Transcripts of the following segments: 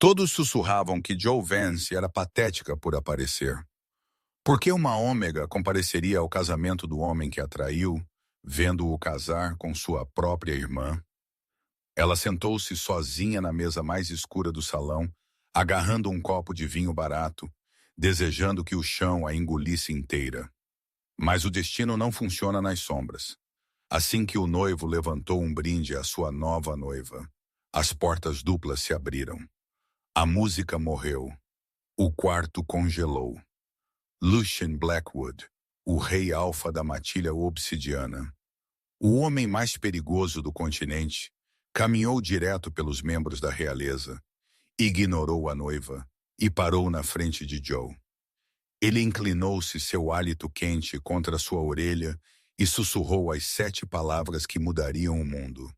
Todos sussurravam que Joe Vance era patética por aparecer. Por que uma ômega compareceria ao casamento do homem que a traiu, vendo-o casar com sua própria irmã? Ela sentou-se sozinha na mesa mais escura do salão, agarrando um copo de vinho barato, desejando que o chão a engolisse inteira. Mas o destino não funciona nas sombras. Assim que o noivo levantou um brinde à sua nova noiva, as portas duplas se abriram. A música morreu. O quarto congelou. Lucien Blackwood, o rei alfa da matilha obsidiana, o homem mais perigoso do continente, caminhou direto pelos membros da realeza, ignorou a noiva e parou na frente de Joe. Ele inclinou-se, seu hálito quente contra sua orelha, e sussurrou as 7 palavras que mudariam o mundo.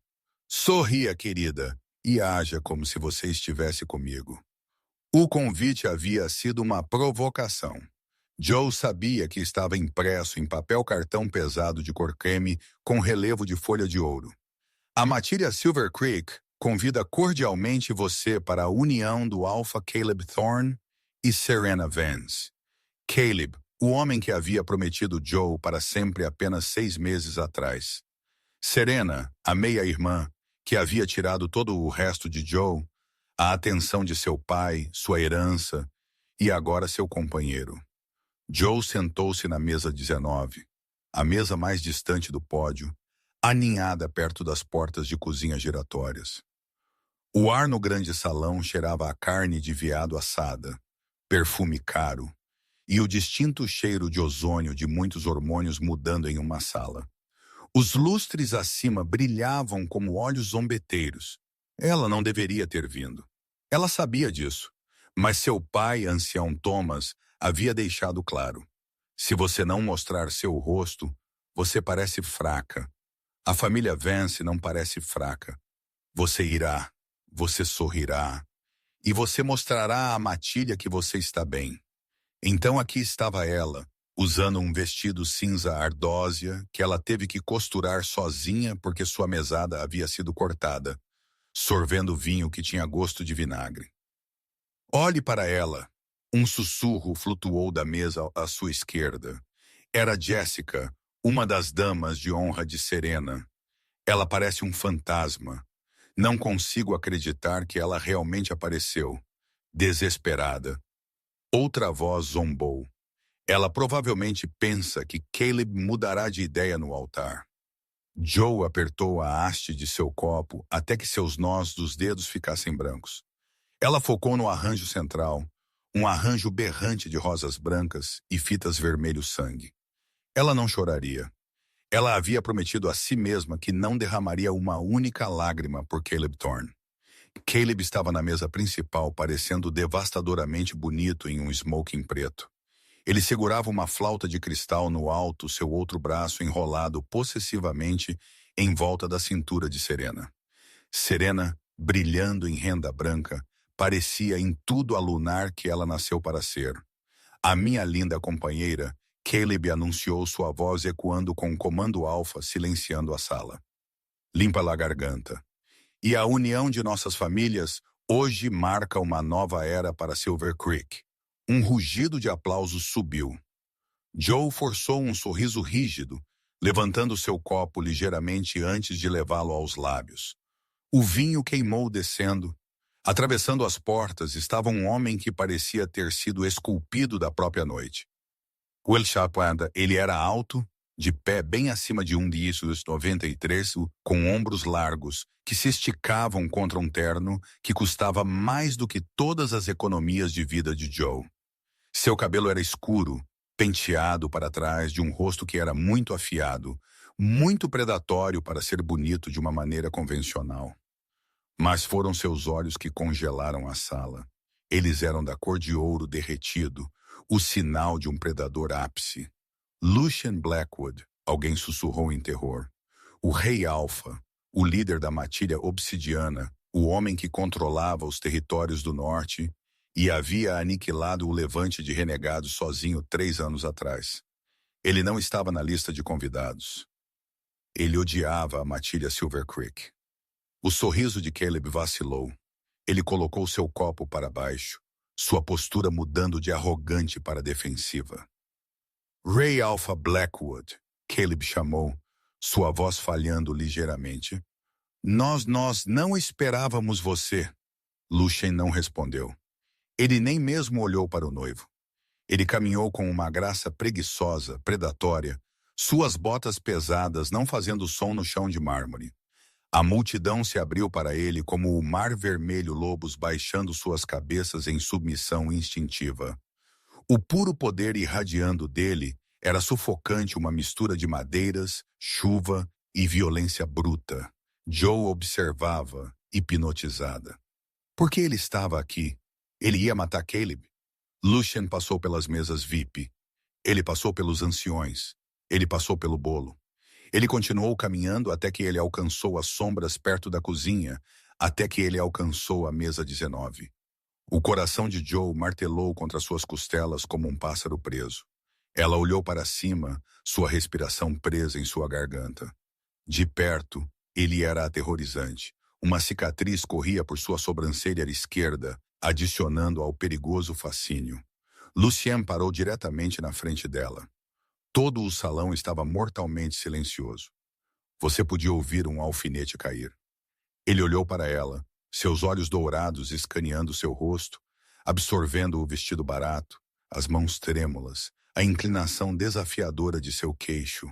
Sorria, querida, e haja como se você estivesse comigo. O convite havia sido uma provocação. Joe sabia que estava impresso em papel cartão pesado de cor creme com relevo de folha de ouro. A matilha Silver Creek convida cordialmente você para a união do Alpha Caleb Thorne e Serena Vance. Caleb, o homem que havia prometido Joe para sempre apenas 6 meses atrás. Serena, a meia-irmã, que havia tirado todo o resto de Joe, a atenção de seu pai, sua herança e agora seu companheiro. Joe sentou-se na mesa 19, a mesa mais distante do pódio, aninhada perto das portas de cozinha giratórias. O ar no grande salão cheirava a carne de veado assada, perfume caro, e o distinto cheiro de ozônio de muitos hormônios mudando em uma sala. Os lustres acima brilhavam como olhos zombeteiros. Ela não deveria ter vindo. Ela sabia disso, mas seu pai, ancião Thomas, havia deixado claro. Se você não mostrar seu rosto, você parece fraca. A família Vance não parece fraca. Você irá, você sorrirá, e você mostrará à matilha que você está bem. Então aqui estava ela, usando um vestido cinza ardósia que ela teve que costurar sozinha porque sua mesada havia sido cortada, sorvendo vinho que tinha gosto de vinagre. Olhe para ela. Um sussurro flutuou da mesa à sua esquerda. Era Jessica, uma das damas de honra de Serena. Ela parece um fantasma. Não consigo acreditar que ela realmente apareceu. Desesperada. Outra voz zombou. Ela provavelmente pensa que Caleb mudará de ideia no altar. Joe apertou a haste de seu copo até que seus nós dos dedos ficassem brancos. Ela focou no arranjo central, um arranjo berrante de rosas brancas e fitas vermelho sangue. Ela não choraria. Ela havia prometido a si mesma que não derramaria uma única lágrima por Caleb Thorne. Caleb estava na mesa principal, parecendo devastadoramente bonito em um smoking preto. Ele segurava uma flauta de cristal no alto, seu outro braço enrolado possessivamente em volta da cintura de Serena. Serena, brilhando em renda branca, parecia em tudo a lunar que ela nasceu para ser. A minha linda companheira, Caleb anunciou, sua voz ecoando com o comando alfa, silenciando a sala. Limpa a garganta. E a união de nossas famílias hoje marca uma nova era para Silver Creek. Um rugido de aplausos subiu. Joe forçou um sorriso rígido, levantando seu copo ligeiramente antes de levá-lo aos lábios. O vinho queimou descendo. Atravessando as portas estava um homem que parecia ter sido esculpido da própria noite. Will Chapada, ele era alto, de pé bem acima de um dígitos 93, com ombros largos, que se esticavam contra um terno que custava mais do que todas as economias de vida de Joe. Seu cabelo era escuro, penteado para trás de um rosto que era muito afiado, muito predatório para ser bonito de uma maneira convencional. Mas foram seus olhos que congelaram a sala. Eles eram da cor de ouro derretido, o sinal de um predador ápice. Lucien Blackwood, alguém sussurrou em terror. O rei alfa, o líder da matilha obsidiana, o homem que controlava os territórios do norte e havia aniquilado o levante de renegados sozinho 3 anos atrás. Ele não estava na lista de convidados. Ele odiava a matilha Silver Creek. O sorriso de Caleb vacilou. Ele colocou seu copo para baixo, sua postura mudando de arrogante para defensiva. Ray Alpha Blackwood, Caleb chamou, sua voz falhando ligeiramente. Nós não esperávamos você. Lucien não respondeu. Ele nem mesmo olhou para o noivo. Ele caminhou com uma graça preguiçosa, predatória, suas botas pesadas não fazendo som no chão de mármore. A multidão se abriu para ele como o mar vermelho lobos baixando suas cabeças em submissão instintiva. O puro poder irradiando dele era sufocante, uma mistura de madeiras, chuva e violência bruta. Joe observava, hipnotizada. Por que ele estava aqui? Ele ia matar Caleb? Lucien passou pelas mesas VIP. Ele passou pelos anciões. Ele passou pelo bolo. Ele continuou caminhando até que ele alcançou as sombras perto da cozinha, até que ele alcançou a mesa 19. O coração de Joe martelou contra suas costelas como um pássaro preso. Ela olhou para cima, sua respiração presa em sua garganta. De perto, ele era aterrorizante. Uma cicatriz corria por sua sobrancelha esquerda, adicionando ao perigoso fascínio. Lucien parou diretamente na frente dela. Todo o salão estava mortalmente silencioso. Você podia ouvir um alfinete cair. Ele olhou para ela, seus olhos dourados escaneando seu rosto, absorvendo o vestido barato, as mãos trêmulas, a inclinação desafiadora de seu queixo.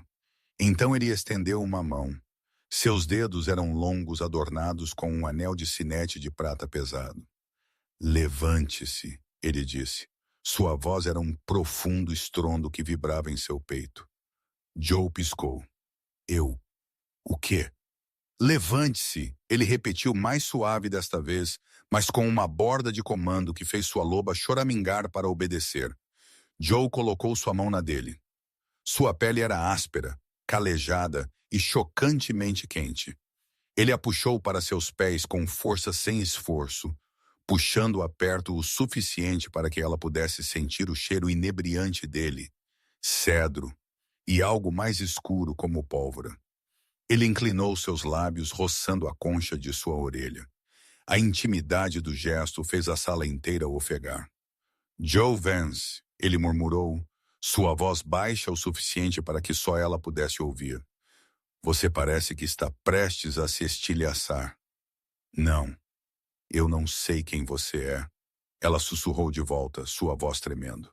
Então ele estendeu uma mão. Seus dedos eram longos, adornados com um anel de sinete de prata pesado. Levante-se, ele disse. Sua voz era um profundo estrondo que vibrava em seu peito. Joe piscou. Eu. O quê? Levante-se, ele repetiu mais suave desta vez, mas com uma borda de comando que fez sua loba choramingar para obedecer. Joe colocou sua mão na dele. Sua pele era áspera, calejada e chocantemente quente. Ele a puxou para seus pés com força sem esforço, puxando-a perto o suficiente para que ela pudesse sentir o cheiro inebriante dele, cedro, e algo mais escuro como pólvora. Ele inclinou seus lábios, roçando a concha de sua orelha. A intimidade do gesto fez a sala inteira ofegar. Joe Vance, ele murmurou, sua voz baixa o suficiente para que só ela pudesse ouvir. Você parece que está prestes a se estilhaçar. Não. Eu não sei quem você é. Ela sussurrou de volta, sua voz tremendo.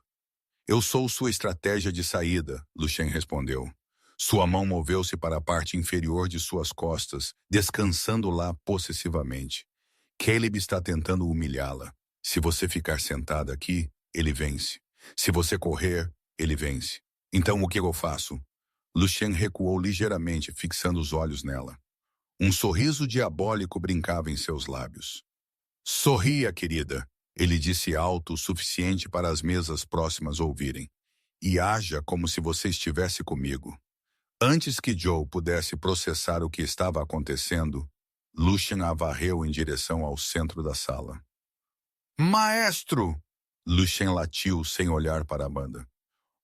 Eu sou sua estratégia de saída, Lucien respondeu. Sua mão moveu-se para a parte inferior de suas costas, descansando lá possessivamente. Caleb está tentando humilhá-la. Se você ficar sentada aqui, ele vence. Se você correr, ele vence. Então o que eu faço? Lucien recuou ligeiramente, fixando os olhos nela. Um sorriso diabólico brincava em seus lábios. Sorria, querida, ele disse alto o suficiente para as mesas próximas ouvirem. E haja como se você estivesse comigo. Antes que Joe pudesse processar o que estava acontecendo, Lucien a varreu em direção ao centro da sala. Maestro! Lucien latiu sem olhar para Amanda.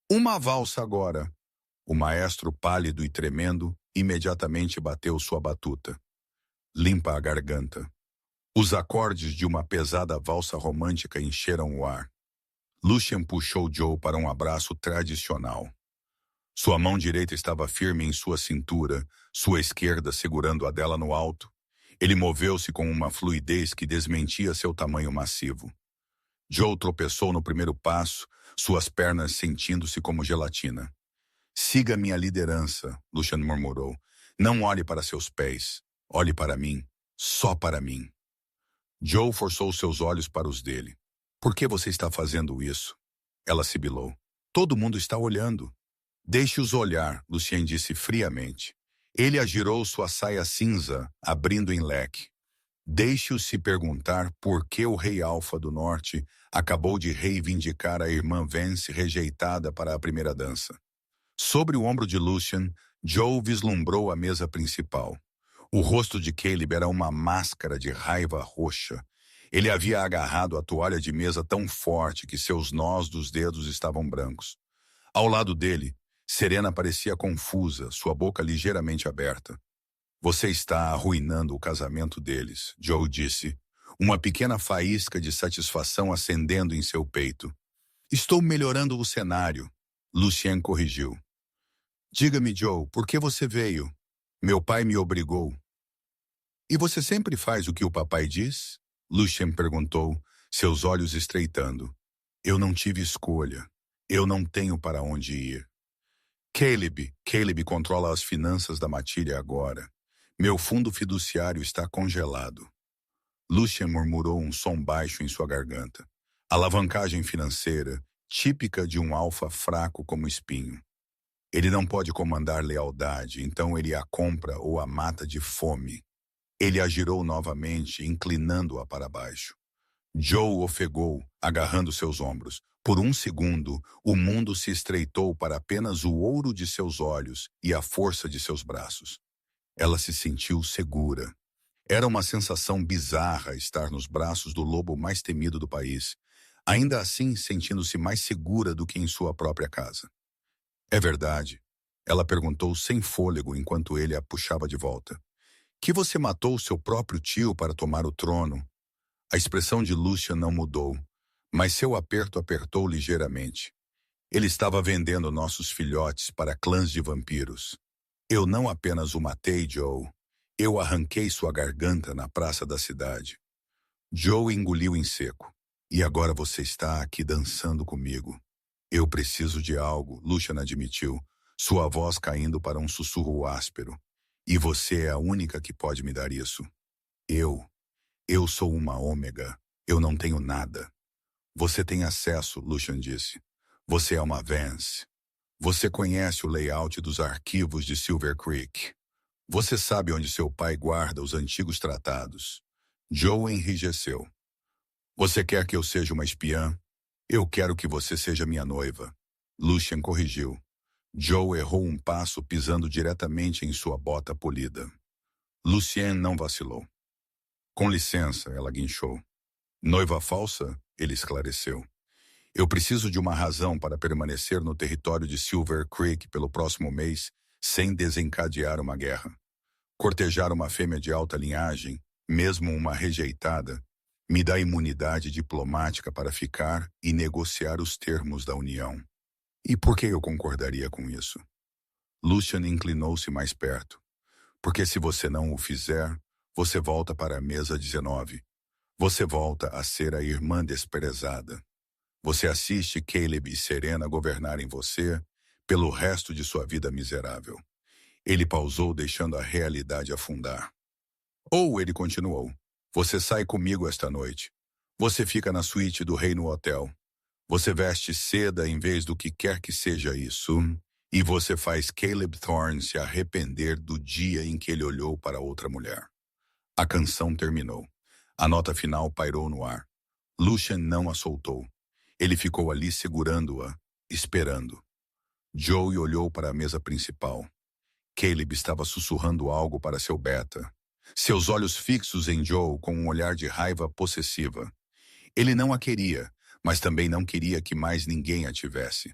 Uma valsa agora. O maestro, pálido e tremendo, imediatamente bateu sua batuta. Limpa a garganta. Os acordes de uma pesada valsa romântica encheram o ar. Lucien puxou Joe para um abraço tradicional. Sua mão direita estava firme em sua cintura, sua esquerda segurando a dela no alto. Ele moveu-se com uma fluidez que desmentia seu tamanho massivo. Joe tropeçou no primeiro passo, suas pernas sentindo-se como gelatina. Siga minha liderança, Lucien murmurou. Não olhe para seus pés. Olhe para mim. Só para mim. Joe forçou seus olhos para os dele. Por que você está fazendo isso? Ela sibilou. Todo mundo está olhando. Deixe-os olhar, Lucien disse friamente. Ele agirou sua saia cinza, abrindo em leque. Deixe-os se perguntar por que o rei Alfa do Norte acabou de reivindicar a irmã Vance rejeitada para a primeira dança. Sobre o ombro de Lucien, Joe vislumbrou a mesa principal. O rosto de Caleb era uma máscara de raiva roxa. Ele havia agarrado a toalha de mesa tão forte que seus nós dos dedos estavam brancos. Ao lado dele, Serena parecia confusa, sua boca ligeiramente aberta. Você está arruinando o casamento deles, Joe disse. uma pequena faísca de satisfação acendendo em seu peito. Estou melhorando o cenário, Lucien corrigiu. Diga-me, Joe, por que você veio? Meu pai me obrigou. E você sempre faz o que o papai diz? Lucien perguntou, seus olhos estreitando. Eu não tive escolha. Eu não tenho para onde ir. Caleb controla as finanças da matilha agora. Meu fundo fiduciário está congelado. Lucien murmurou um som baixo em sua garganta. Alavancagem financeira, típica de um alfa fraco como espinho. Ele não pode comandar lealdade, então ele a compra ou a mata de fome. Ele a girou novamente, inclinando-a para baixo. Joe ofegou, agarrando seus ombros. Por um segundo, o mundo se estreitou para apenas o ouro de seus olhos e a força de seus braços. Ela se sentiu segura. Era uma sensação bizarra estar nos braços do lobo mais temido do país, ainda assim sentindo-se mais segura do que em sua própria casa. É verdade, ela perguntou sem fôlego enquanto ele a puxava de volta. Que você matou seu próprio tio para tomar o trono? A expressão de Lucien não mudou, mas seu aperto apertou ligeiramente. Ele estava vendendo nossos filhotes para clãs de vampiros. Eu não apenas o matei, Joe. Eu arranquei sua garganta na praça da cidade. Joe engoliu em seco. E agora você está aqui dançando comigo. Eu preciso de algo, Lucien admitiu, sua voz caindo para um sussurro áspero. E você é a única que pode me dar isso. Eu sou uma ômega. Eu não tenho nada. Você tem acesso, Lucien disse. Você é uma Vance. Você conhece o layout dos arquivos de Silver Creek. Você sabe onde seu pai guarda os antigos tratados. Joe enrijeceu. Você quer que eu seja uma espiã? Eu quero que você seja minha noiva. Lucien corrigiu. Joe errou um passo pisando diretamente em sua bota polida. Lucien não vacilou. Com licença, ela guinchou. Noiva falsa? Ele esclareceu. Eu preciso de uma razão para permanecer no território de Silver Creek pelo próximo mês sem desencadear uma guerra. Cortejar uma fêmea de alta linhagem, mesmo uma rejeitada, me dá imunidade diplomática para ficar e negociar os termos da união. E por que eu concordaria com isso? Lucien inclinou-se mais perto. Porque se você não o fizer, você volta para a mesa 19. Você volta a ser a irmã desprezada. Você assiste Caleb e Serena governarem você pelo resto de sua vida miserável. Ele pausou, deixando a realidade afundar. Ou ele continuou. Você sai comigo esta noite. Você fica na suíte do rei no hotel. Você veste seda em vez do que quer que seja isso. E você faz Caleb Thorne se arrepender do dia em que ele olhou para outra mulher. A canção terminou. A nota final pairou no ar. Lucien não a soltou. Ele ficou ali segurando-a, esperando. Joe olhou para a mesa principal. Caleb estava sussurrando algo para seu beta. Seus olhos fixos em Joe com um olhar de raiva possessiva. Ele não a queria, mas também não queria que mais ninguém a tivesse.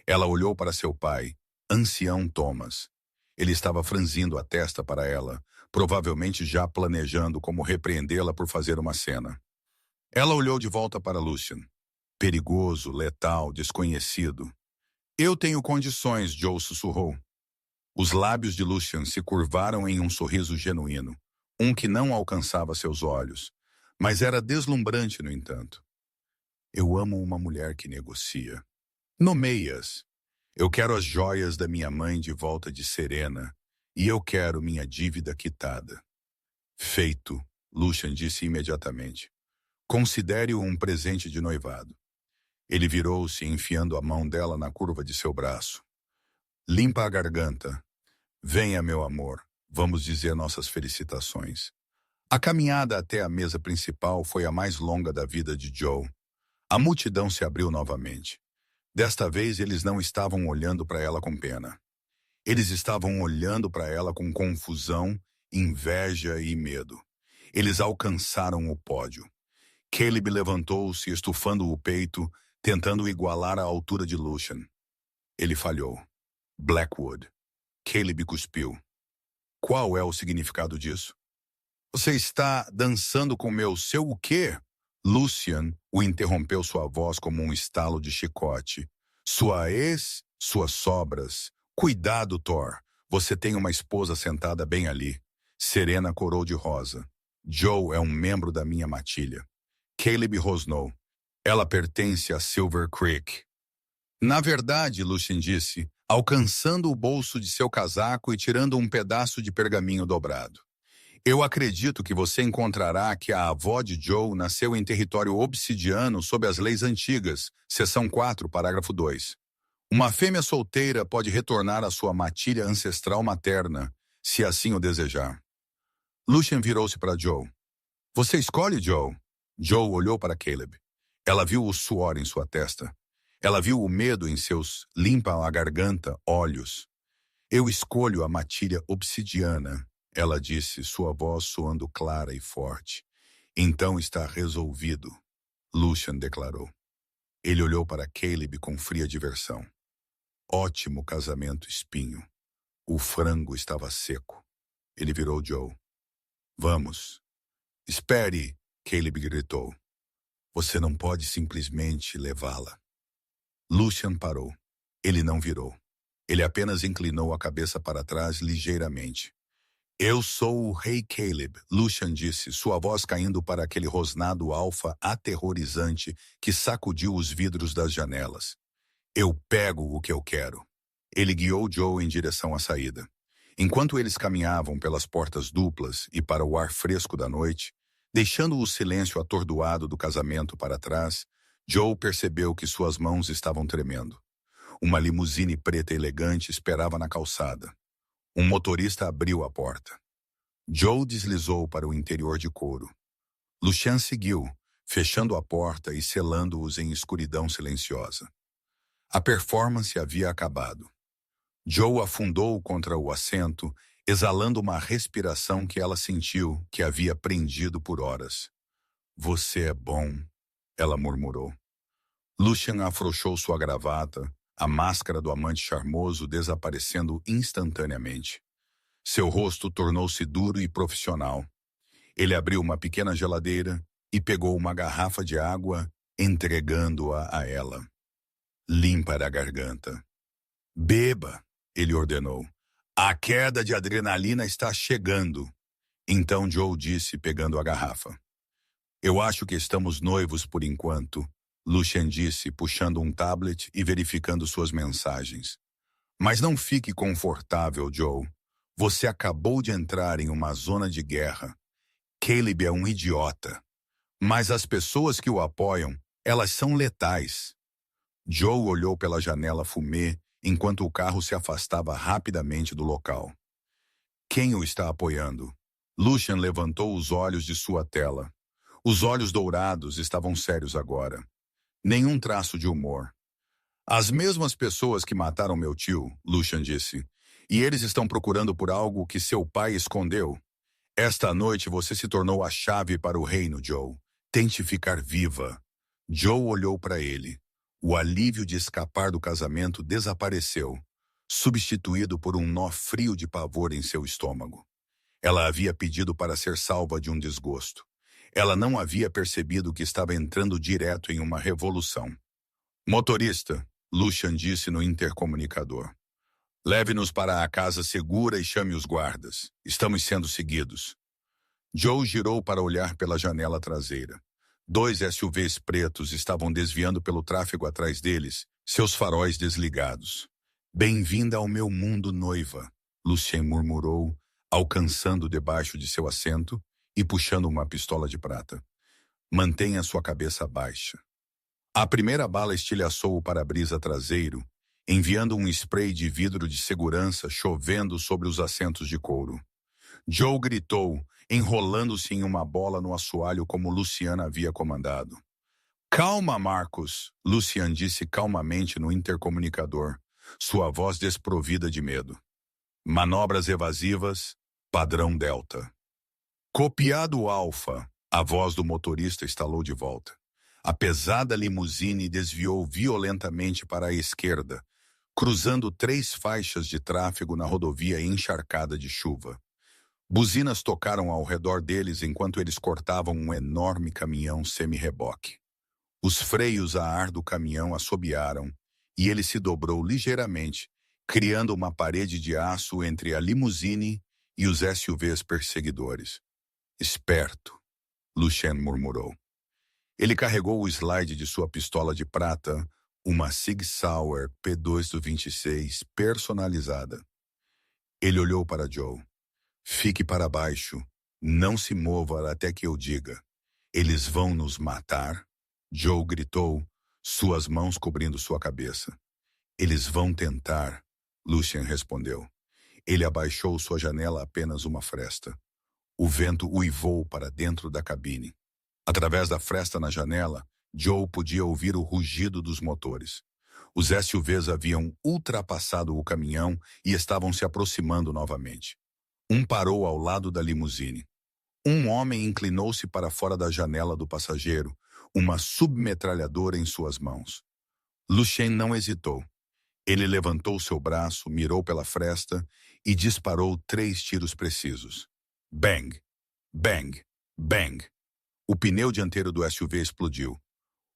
Ela olhou para seu pai, ancião Thomas. Ele estava franzindo a testa para ela, provavelmente já planejando como repreendê-la por fazer uma cena. Ela olhou de volta para Lucien. Perigoso, letal, desconhecido. Eu tenho condições, Joe sussurrou. Os lábios de Lucien se curvaram em um sorriso genuíno, um que não alcançava seus olhos, mas era deslumbrante, no entanto. Eu amo uma mulher que negocia. Nomeie-as. Eu quero as joias da minha mãe de volta de Serena, e eu quero minha dívida quitada. Feito, Lucien disse imediatamente. Considere-o um presente de noivado. Ele virou-se, enfiando a mão dela na curva de seu braço. Limpa a garganta. Venha, meu amor, vamos dizer nossas felicitações. A caminhada até a mesa principal foi a mais longa da vida de Joe. A multidão se abriu novamente. Desta vez eles não estavam olhando para ela com pena. Eles estavam olhando para ela com confusão, inveja e medo. Eles alcançaram o pódio. Caleb levantou-se, estufando o peito, tentando igualar a altura de Lucien. Ele falhou. Blackwood. Caleb cuspiu. Qual é o significado disso? Você está dançando com seu o quê? Lucian o interrompeu, sua voz como um estalo de chicote. Sua ex, suas sobras. Cuidado, Thor. Você tem uma esposa sentada bem ali. Serena corou de rosa. Joe é um membro da minha matilha. Caleb rosnou. Ela pertence a Silver Creek. Na verdade, Lucian disse, alcançando o bolso de seu casaco e tirando um pedaço de pergaminho dobrado. Eu acredito que você encontrará que a avó de Joe nasceu em território obsidiano sob as leis antigas, seção 4, parágrafo 2. Uma fêmea solteira pode retornar à sua matilha ancestral materna, se assim o desejar. Lucian virou-se para Joe. Você escolhe, Joe? Joe olhou para Caleb. Ela viu o suor em sua testa. Ela viu o medo em seus limpa-a-garganta olhos. Eu escolho a matilha obsidiana, ela disse, sua voz soando clara e forte. Então está resolvido, Lucian declarou. Ele olhou para Caleb com fria diversão. Ótimo casamento, espinho. O frango estava seco. Ele virou Joe. Vamos. Espere, Caleb gritou. Você não pode simplesmente levá-la. Lucian parou. Ele não virou. Ele apenas inclinou a cabeça para trás ligeiramente. Eu sou o rei Caleb, Lucian disse, sua voz caindo para aquele rosnado alfa aterrorizante que sacudiu os vidros das janelas. Eu pego o que eu quero. Ele guiou Joe em direção à saída. Enquanto eles caminhavam pelas portas duplas e para o ar fresco da noite, deixando o silêncio atordoado do casamento para trás, Joe percebeu que suas mãos estavam tremendo. Uma limusine preta elegante esperava na calçada. Um motorista abriu a porta. Joe deslizou para o interior de couro. Lucian seguiu, fechando a porta e selando-os em escuridão silenciosa. A performance havia acabado. Joe afundou contra o assento, exalando uma respiração que ela sentiu que havia prendido por horas. Você é bom, ela murmurou. Lucian afrouxou sua gravata, a máscara do amante charmoso desaparecendo instantaneamente. Seu rosto tornou-se duro e profissional. Ele abriu uma pequena geladeira e pegou uma garrafa de água, entregando-a a ela. Limpa a garganta. Beba, ele ordenou. A queda de adrenalina está chegando. Então Joe disse, pegando a garrafa. Eu acho que estamos noivos por enquanto, Lucian disse, puxando um tablet e verificando suas mensagens. Mas não fique confortável, Joe. Você acabou de entrar em uma zona de guerra. Caleb é um idiota. Mas as pessoas que o apoiam, elas são letais. Joe olhou pela janela fumê enquanto o carro se afastava rapidamente do local. Quem o está apoiando? Lucian levantou os olhos de sua tela. Os olhos dourados estavam sérios agora. Nenhum traço de humor. As mesmas pessoas que mataram meu tio, Lucian disse, e eles estão procurando por algo que seu pai escondeu. Esta noite você se tornou a chave para o reino, Joe. Tente ficar viva. Joe olhou para ele. O alívio de escapar do casamento desapareceu, substituído por um nó frio de pavor em seu estômago. Ela havia pedido para ser salva de um desgosto. Ela não havia percebido que estava entrando direto em uma revolução. Motorista, Lucian disse no intercomunicador. Leve-nos para a casa segura e chame os guardas. Estamos sendo seguidos. Joe girou para olhar pela janela traseira. 2 SUVs pretos estavam desviando pelo tráfego atrás deles, seus faróis desligados. Bem-vinda ao meu mundo, noiva, Lucien murmurou, alcançando debaixo de seu assento e puxando uma pistola de prata. Mantenha sua cabeça baixa. A primeira bala estilhaçou o para-brisa traseiro, enviando um spray de vidro de segurança chovendo sobre os assentos de couro. Joe gritou, enrolando-se em uma bola no assoalho como Luciana havia comandado. Calma, Marcos, Lucian disse calmamente no intercomunicador, sua voz desprovida de medo. Manobras evasivas, padrão Delta. Copiado Alfa, a voz do motorista estalou de volta. A pesada limusine desviou violentamente para a esquerda, cruzando 3 faixas de tráfego na rodovia encharcada de chuva. Buzinas tocaram ao redor deles enquanto eles cortavam um enorme caminhão semi-reboque. Os freios a ar do caminhão assobiaram e ele se dobrou ligeiramente, criando uma parede de aço entre a limusine e os SUVs perseguidores. Esperto, Lucien murmurou. Ele carregou o slide de sua pistola de prata, uma Sig Sauer P2 do 26 personalizada. Ele olhou para Joe. Fique para baixo. Não se mova até que eu diga. Eles vão nos matar? Joe gritou, suas mãos cobrindo sua cabeça. Eles vão tentar, Lucien respondeu. Ele abaixou sua janela apenas uma fresta. O vento uivou para dentro da cabine. Através da fresta na janela, Joe podia ouvir o rugido dos motores. Os SUVs haviam ultrapassado o caminhão e estavam se aproximando novamente. Um parou ao lado da limusine. Um homem inclinou-se para fora da janela do passageiro, uma submetralhadora em suas mãos. Lucien não hesitou. Ele levantou seu braço, mirou pela fresta e disparou 3 tiros precisos. Bang! Bang! Bang! O pneu dianteiro do SUV explodiu.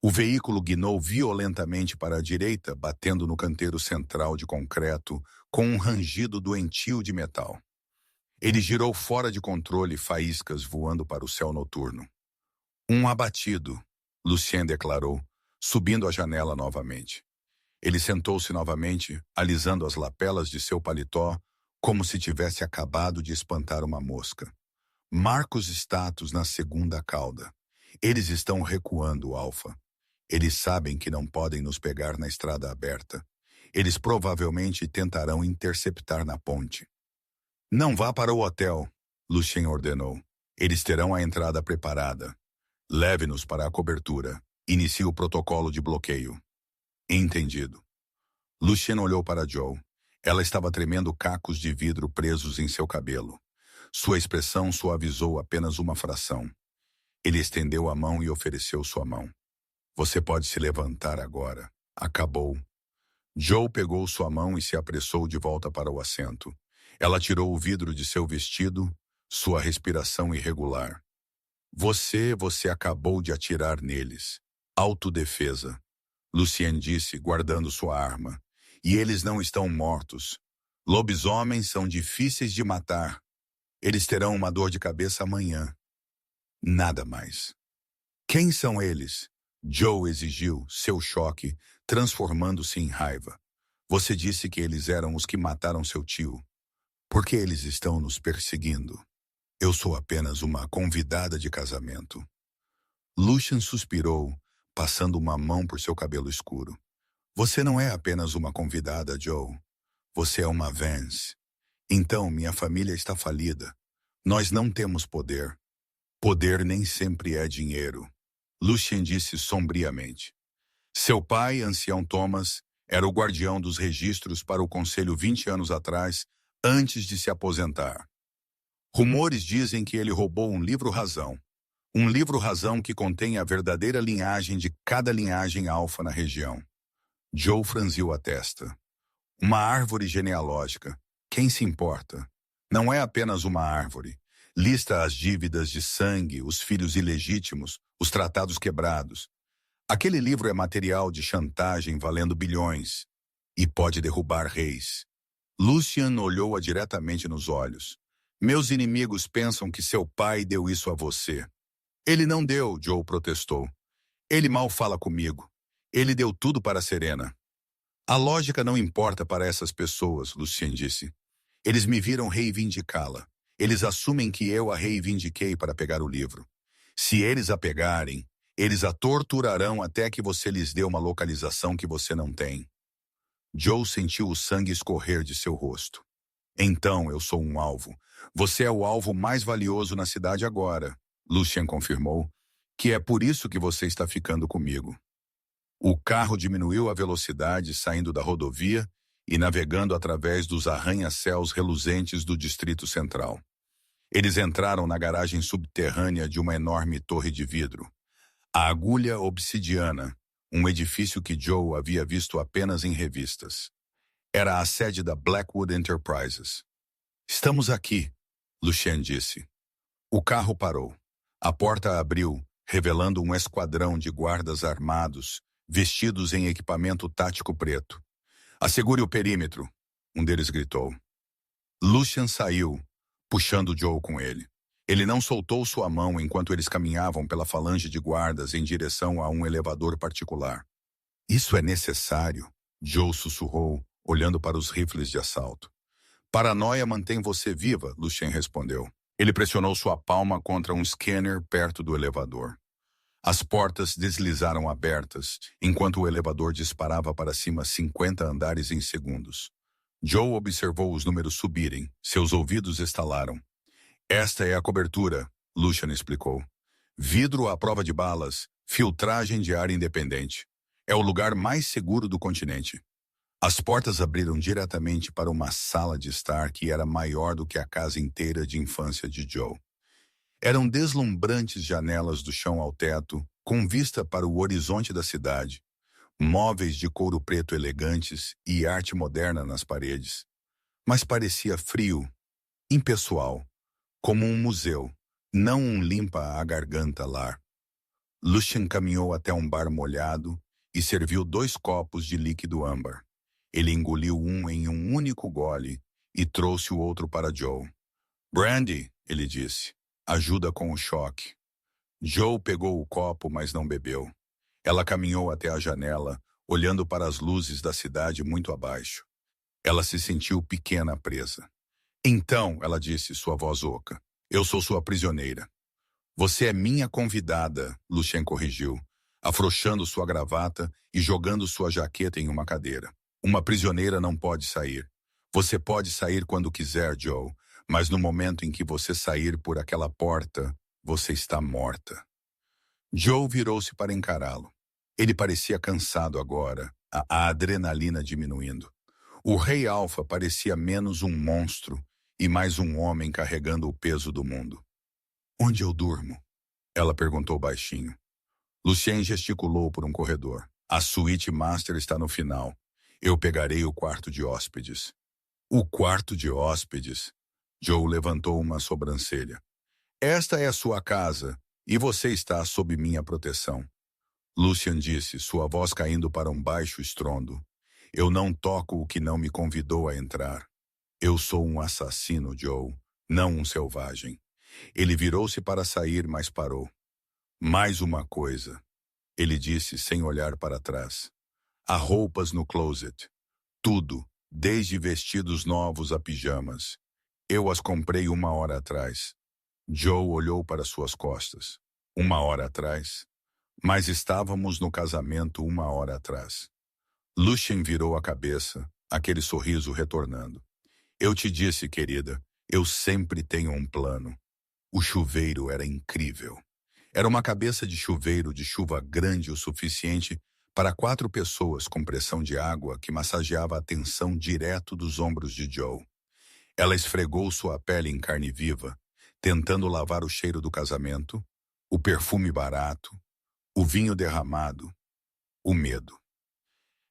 O veículo guinou violentamente para a direita, batendo no canteiro central de concreto com um rangido doentio de metal. Ele girou fora de controle, faíscas voando para o céu noturno. Um abatido, Lucien declarou, subindo a janela novamente. Ele sentou-se novamente, alisando as lapelas de seu paletó, como se tivesse acabado de espantar uma mosca. Marcos status na segunda cauda. Eles estão recuando, Alfa. Eles sabem que não podem nos pegar na estrada aberta. Eles provavelmente tentarão interceptar na ponte. Não vá para o hotel, Lucien ordenou. Eles terão a entrada preparada. Leve-nos para a cobertura. Inicie o protocolo de bloqueio. Entendido. Lucien olhou para Joe. Ela estava tremendo cacos de vidro presos em seu cabelo. Sua expressão suavizou apenas uma fração. Ele estendeu a mão e ofereceu sua mão. Você pode se levantar agora. Acabou. Joe pegou sua mão e se apressou de volta para o assento. Ela tirou o vidro de seu vestido, sua respiração irregular. Você acabou de atirar neles. Autodefesa. Lucien disse, guardando sua arma. E eles não estão mortos. Lobisomens são difíceis de matar. Eles terão uma dor de cabeça amanhã. Nada mais. Quem são eles? Joe exigiu, seu choque, transformando-se em raiva. Você disse que eles eram os que mataram seu tio. Por que eles estão nos perseguindo? Eu sou apenas uma convidada de casamento. Lucien suspirou, passando uma mão por seu cabelo escuro. Você não é apenas uma convidada, Joe. Você é uma Vance. Então, minha família está falida. Nós não temos poder. Poder nem sempre é dinheiro. Lucien disse sombriamente. Seu pai, ancião Thomas, era o guardião dos registros para o conselho 20 anos atrás, antes de se aposentar. Rumores dizem que ele roubou um livro-razão. Um livro-razão que contém a verdadeira linhagem de cada linhagem alfa na região. Joe franziu a testa. Uma árvore genealógica. Quem se importa? Não é apenas uma árvore. Lista as dívidas de sangue, os filhos ilegítimos, os tratados quebrados. Aquele livro é material de chantagem valendo bilhões e pode derrubar reis. Lucien olhou-a diretamente nos olhos. Meus inimigos pensam que seu pai deu isso a você. Ele não deu, Joe protestou. Ele mal fala comigo. Ele deu tudo para Serena. A lógica não importa para essas pessoas, Lucien disse. Eles me viram reivindicá-la. Eles assumem que eu a reivindiquei para pegar o livro. Se eles a pegarem, eles a torturarão até que você lhes dê uma localização que você não tem. Joe sentiu o sangue escorrer de seu rosto. Então eu sou um alvo. Você é o alvo mais valioso na cidade agora, Lucien confirmou, que é por isso que você está ficando comigo. O carro diminuiu a velocidade saindo da rodovia e navegando através dos arranha-céus reluzentes do Distrito Central. Eles entraram na garagem subterrânea de uma enorme torre de vidro. A Agulha Obsidiana, um edifício que Joe havia visto apenas em revistas. Era a sede da Blackwood Enterprises. Estamos aqui, Lucien disse. O carro parou. A porta abriu, revelando um esquadrão de guardas armados, vestidos em equipamento tático preto. Assegure o perímetro, um deles gritou. Lucien saiu, puxando Joe com ele. Ele não soltou sua mão enquanto eles caminhavam pela falange de guardas em direção a um elevador particular. Isso é necessário, Joe sussurrou, olhando para os rifles de assalto. Paranoia mantém você viva, Lucien respondeu. Ele pressionou sua palma contra um scanner perto do elevador. As portas deslizaram abertas, enquanto o elevador disparava para cima 50 andares em segundos. Joe observou os números subirem, seus ouvidos estalaram. Esta é a cobertura, Lucien explicou. Vidro à prova de balas, filtragem de ar independente. É o lugar mais seguro do continente. As portas abriram diretamente para uma sala de estar que era maior do que a casa inteira de infância de Joe. Eram deslumbrantes janelas do chão ao teto, com vista para o horizonte da cidade, móveis de couro preto elegantes e arte moderna nas paredes. Mas parecia frio, impessoal, como um museu, não um limpa-a-garganta lar. Lucien caminhou até um bar molhado e serviu 2 copos de líquido âmbar. Ele engoliu um em um único gole e trouxe o outro para Joe. Brandy, ele disse, ajuda com o choque. Joe pegou o copo, mas não bebeu. Ela caminhou até a janela, olhando para as luzes da cidade muito abaixo. Ela se sentiu pequena presa. Então, ela disse, sua voz oca, eu sou sua prisioneira. Você é minha convidada, Lucien corrigiu, afrouxando sua gravata e jogando sua jaqueta em uma cadeira. Uma prisioneira não pode sair. Você pode sair quando quiser, Joe, mas no momento em que você sair por aquela porta, você está morta. Joe virou-se para encará-lo. Ele parecia cansado agora, a adrenalina diminuindo. O Rei Alfa parecia menos um monstro e mais um homem carregando o peso do mundo. Onde eu durmo? Ela perguntou baixinho. Lucien gesticulou por um corredor. A suíte master está no final. Eu pegarei o quarto de hóspedes. O quarto de hóspedes? Joe levantou uma sobrancelha. Esta é a sua casa, e você está sob minha proteção. Lucien disse, sua voz caindo para um baixo estrondo. Eu não toco o que não me convidou a entrar. Eu sou um assassino, Joe, não um selvagem. Ele virou-se para sair, mas parou. Mais uma coisa, ele disse sem olhar para trás. Há roupas no closet. Tudo, desde vestidos novos a pijamas. Eu as comprei 1 hora atrás. Joe olhou para suas costas. 1 hora atrás? Mas estávamos no casamento 1 hora atrás. Lucien virou a cabeça, aquele sorriso retornando. Eu te disse, querida, eu sempre tenho um plano. O chuveiro era incrível. Era uma cabeça de chuveiro de chuva grande o suficiente para 4 pessoas com pressão de água que massageava a tensão direto dos ombros de Joe. Ela esfregou sua pele em carne viva, tentando lavar o cheiro do casamento, o perfume barato, o vinho derramado, o medo.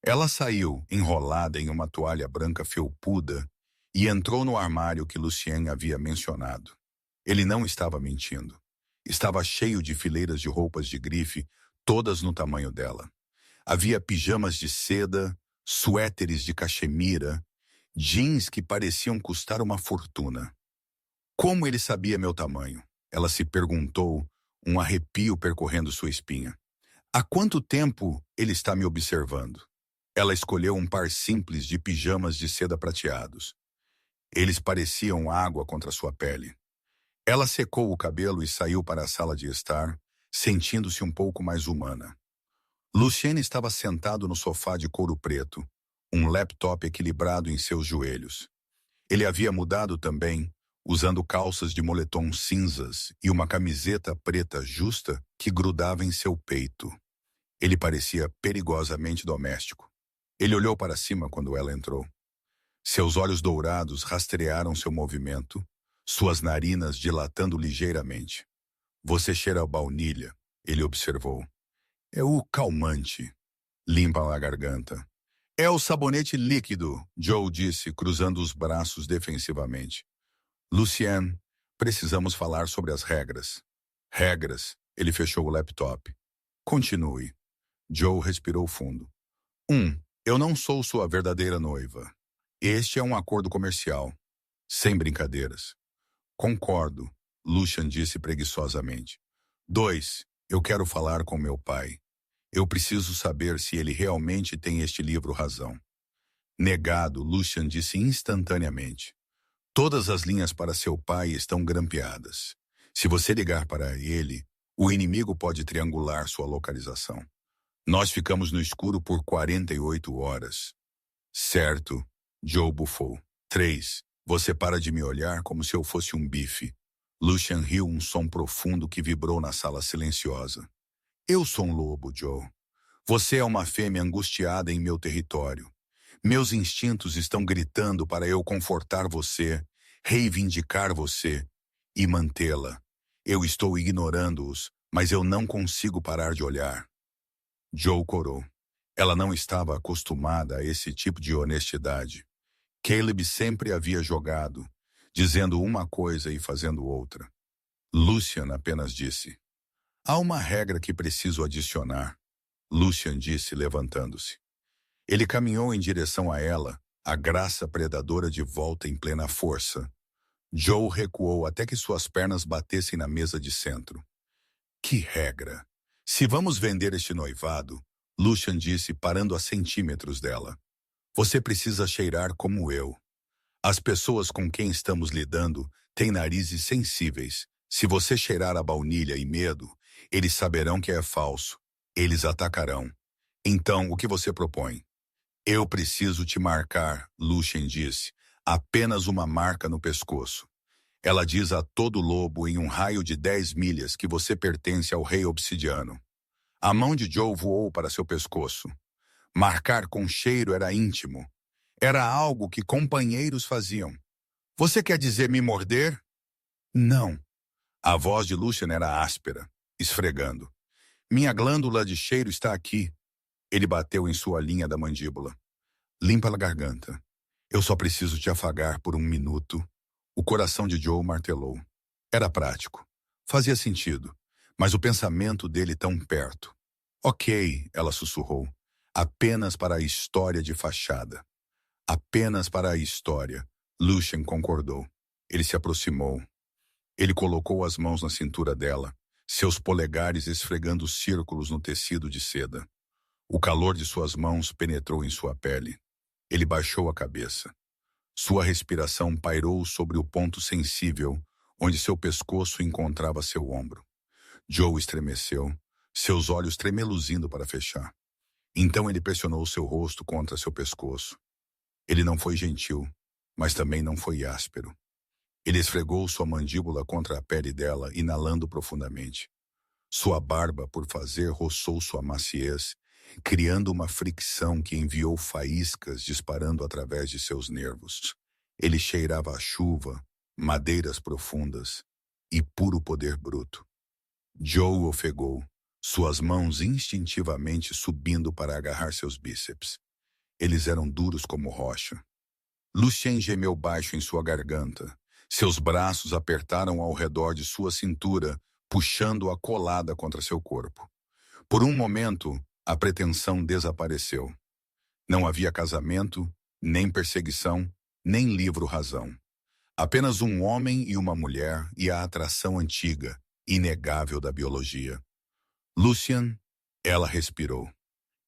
Ela saiu, enrolada em uma toalha branca felpuda, e entrou no armário que Lucien havia mencionado. Ele não estava mentindo. Estava cheio de fileiras de roupas de grife, todas no tamanho dela. Havia pijamas de seda, suéteres de cachemira, jeans que pareciam custar uma fortuna. Como ele sabia meu tamanho? Ela se perguntou, um arrepio percorrendo sua espinha. Há quanto tempo ele está me observando? Ela escolheu um par simples de pijamas de seda prateados. Eles pareciam água contra sua pele. Ela secou o cabelo e saiu para a sala de estar, sentindo-se um pouco mais humana. Lucien estava sentado no sofá de couro preto, um laptop equilibrado em seus joelhos. Ele havia mudado também, usando calças de moletom cinzas e uma camiseta preta justa que grudava em seu peito. Ele parecia perigosamente doméstico. Ele olhou para cima quando ela entrou. Seus olhos dourados rastrearam seu movimento, suas narinas dilatando ligeiramente. Você cheira a baunilha, ele observou. É o calmante. Limpa a garganta. É o sabonete líquido, Joe disse, cruzando os braços defensivamente. Lucien, precisamos falar sobre as regras. Regras. Ele fechou o laptop. Continue. Joe respirou fundo. 1. Eu não sou sua verdadeira noiva. Este é um acordo comercial. Sem brincadeiras. Concordo, Lucian disse preguiçosamente. 2. Eu quero falar com meu pai. Eu preciso saber se ele realmente tem este livro razão. Negado, Lucian disse instantaneamente. Todas as linhas para seu pai estão grampeadas. Se você ligar para ele, o inimigo pode triangular sua localização. Nós ficamos no escuro por 48 horas. Certo, Joe bufou. 3. Você para de me olhar como se eu fosse um bife. Lucian riu um som profundo que vibrou na sala silenciosa. Eu sou um lobo, Joe. Você é uma fêmea angustiada em meu território. Meus instintos estão gritando para eu confortar você, reivindicar você e mantê-la. Eu estou ignorando-os, mas eu não consigo parar de olhar. Joe corou. Ela não estava acostumada a esse tipo de honestidade. Caleb sempre havia jogado, dizendo uma coisa e fazendo outra. Lucian apenas disse. Há uma regra que preciso adicionar, Lucian disse, levantando-se. Ele caminhou em direção a ela, a graça predadora de volta em plena força. Joe recuou até que suas pernas batessem na mesa de centro. Que regra! Se vamos vender este noivado, Lucian disse, parando a centímetros dela. Você precisa cheirar como eu. As pessoas com quem estamos lidando têm narizes sensíveis. Se você cheirar a baunilha e medo, eles saberão que é falso. Eles atacarão. Então, o que você propõe? Eu preciso te marcar, Lucian disse. Apenas uma marca no pescoço. Ela diz a todo lobo em um raio de 10 milhas que você pertence ao rei obsidiano. A mão de Joe voou para seu pescoço. Marcar com cheiro era íntimo. Era algo que companheiros faziam. Você quer dizer me morder? Não. A voz de Lucian era áspera, esfregando. Minha glândula de cheiro está aqui. Ele bateu em sua linha da mandíbula. Limpa a garganta. Eu só preciso te afagar por um minuto. O coração de Joe martelou. Era prático. Fazia sentido. Mas o pensamento dele tão perto. Ok, ela sussurrou. Apenas para a história de fachada. Apenas para a história. Lucian concordou. Ele se aproximou. Ele colocou as mãos na cintura dela, seus polegares esfregando círculos no tecido de seda. O calor de suas mãos penetrou em sua pele. Ele baixou a cabeça. Sua respiração pairou sobre o ponto sensível, onde seu pescoço encontrava seu ombro. Joe estremeceu, seus olhos tremeluzindo para fechar. Então ele pressionou seu rosto contra seu pescoço. Ele não foi gentil, mas também não foi áspero. Ele esfregou sua mandíbula contra a pele dela, inalando profundamente. Sua barba, por fazer, roçou sua maciez, criando uma fricção que enviou faíscas disparando através de seus nervos. Ele cheirava a chuva, madeiras profundas e puro poder bruto. Joe ofegou, suas mãos instintivamente subindo para agarrar seus bíceps. Eles eram duros como rocha. Lucien gemeu baixo em sua garganta. Seus braços apertaram ao redor de sua cintura, puxando-a colada contra seu corpo. Por um momento, a pretensão desapareceu. Não havia casamento, nem perseguição, nem livro-razão. Apenas um homem e uma mulher e a atração antiga, inegável da biologia. Lucian, ela respirou.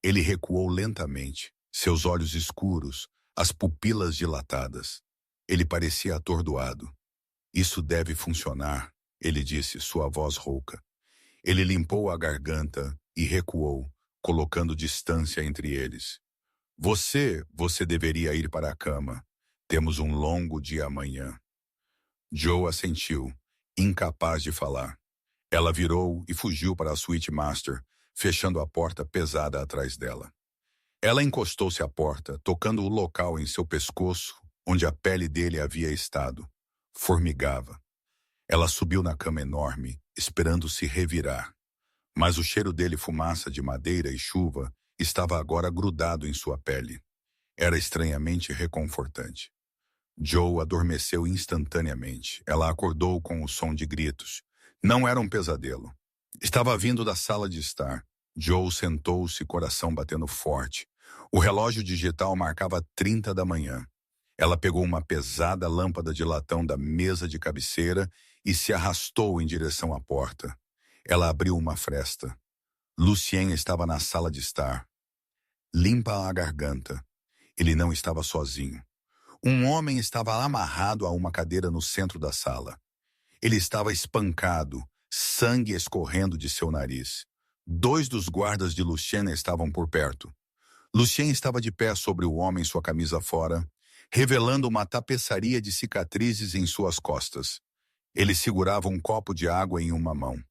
Ele recuou lentamente, seus olhos escuros, as pupilas dilatadas. Ele parecia atordoado. Isso deve funcionar, ele disse, sua voz rouca. Ele limpou a garganta e recuou, colocando distância entre eles. Você deveria ir para a cama. Temos um longo dia amanhã. Joe assentiu, incapaz de falar. Ela virou e fugiu para a suíte master, fechando a porta pesada atrás dela. Ela encostou-se à porta, tocando o local em seu pescoço, onde a pele dele havia estado. Formigava. Ela subiu na cama enorme, esperando se revirar. Mas o cheiro dele, fumaça de madeira e chuva, estava agora grudado em sua pele. Era estranhamente reconfortante. Joe adormeceu instantaneamente. Ela acordou com o som de gritos. Não era um pesadelo. Estava vindo da sala de estar. Joe sentou-se, coração batendo forte. O relógio digital marcava 30 da manhã. Ela pegou uma pesada lâmpada de latão da mesa de cabeceira e se arrastou em direção à porta. Ela abriu uma fresta. Lucien estava na sala de estar. Limpa a garganta. Ele não estava sozinho. Um homem estava amarrado a uma cadeira no centro da sala. Ele estava espancado, sangue escorrendo de seu nariz. 2 dos guardas de Lucien estavam por perto. Lucien estava de pé sobre o homem, sua camisa fora, revelando uma tapeçaria de cicatrizes em suas costas. Ele segurava um copo de água em uma mão.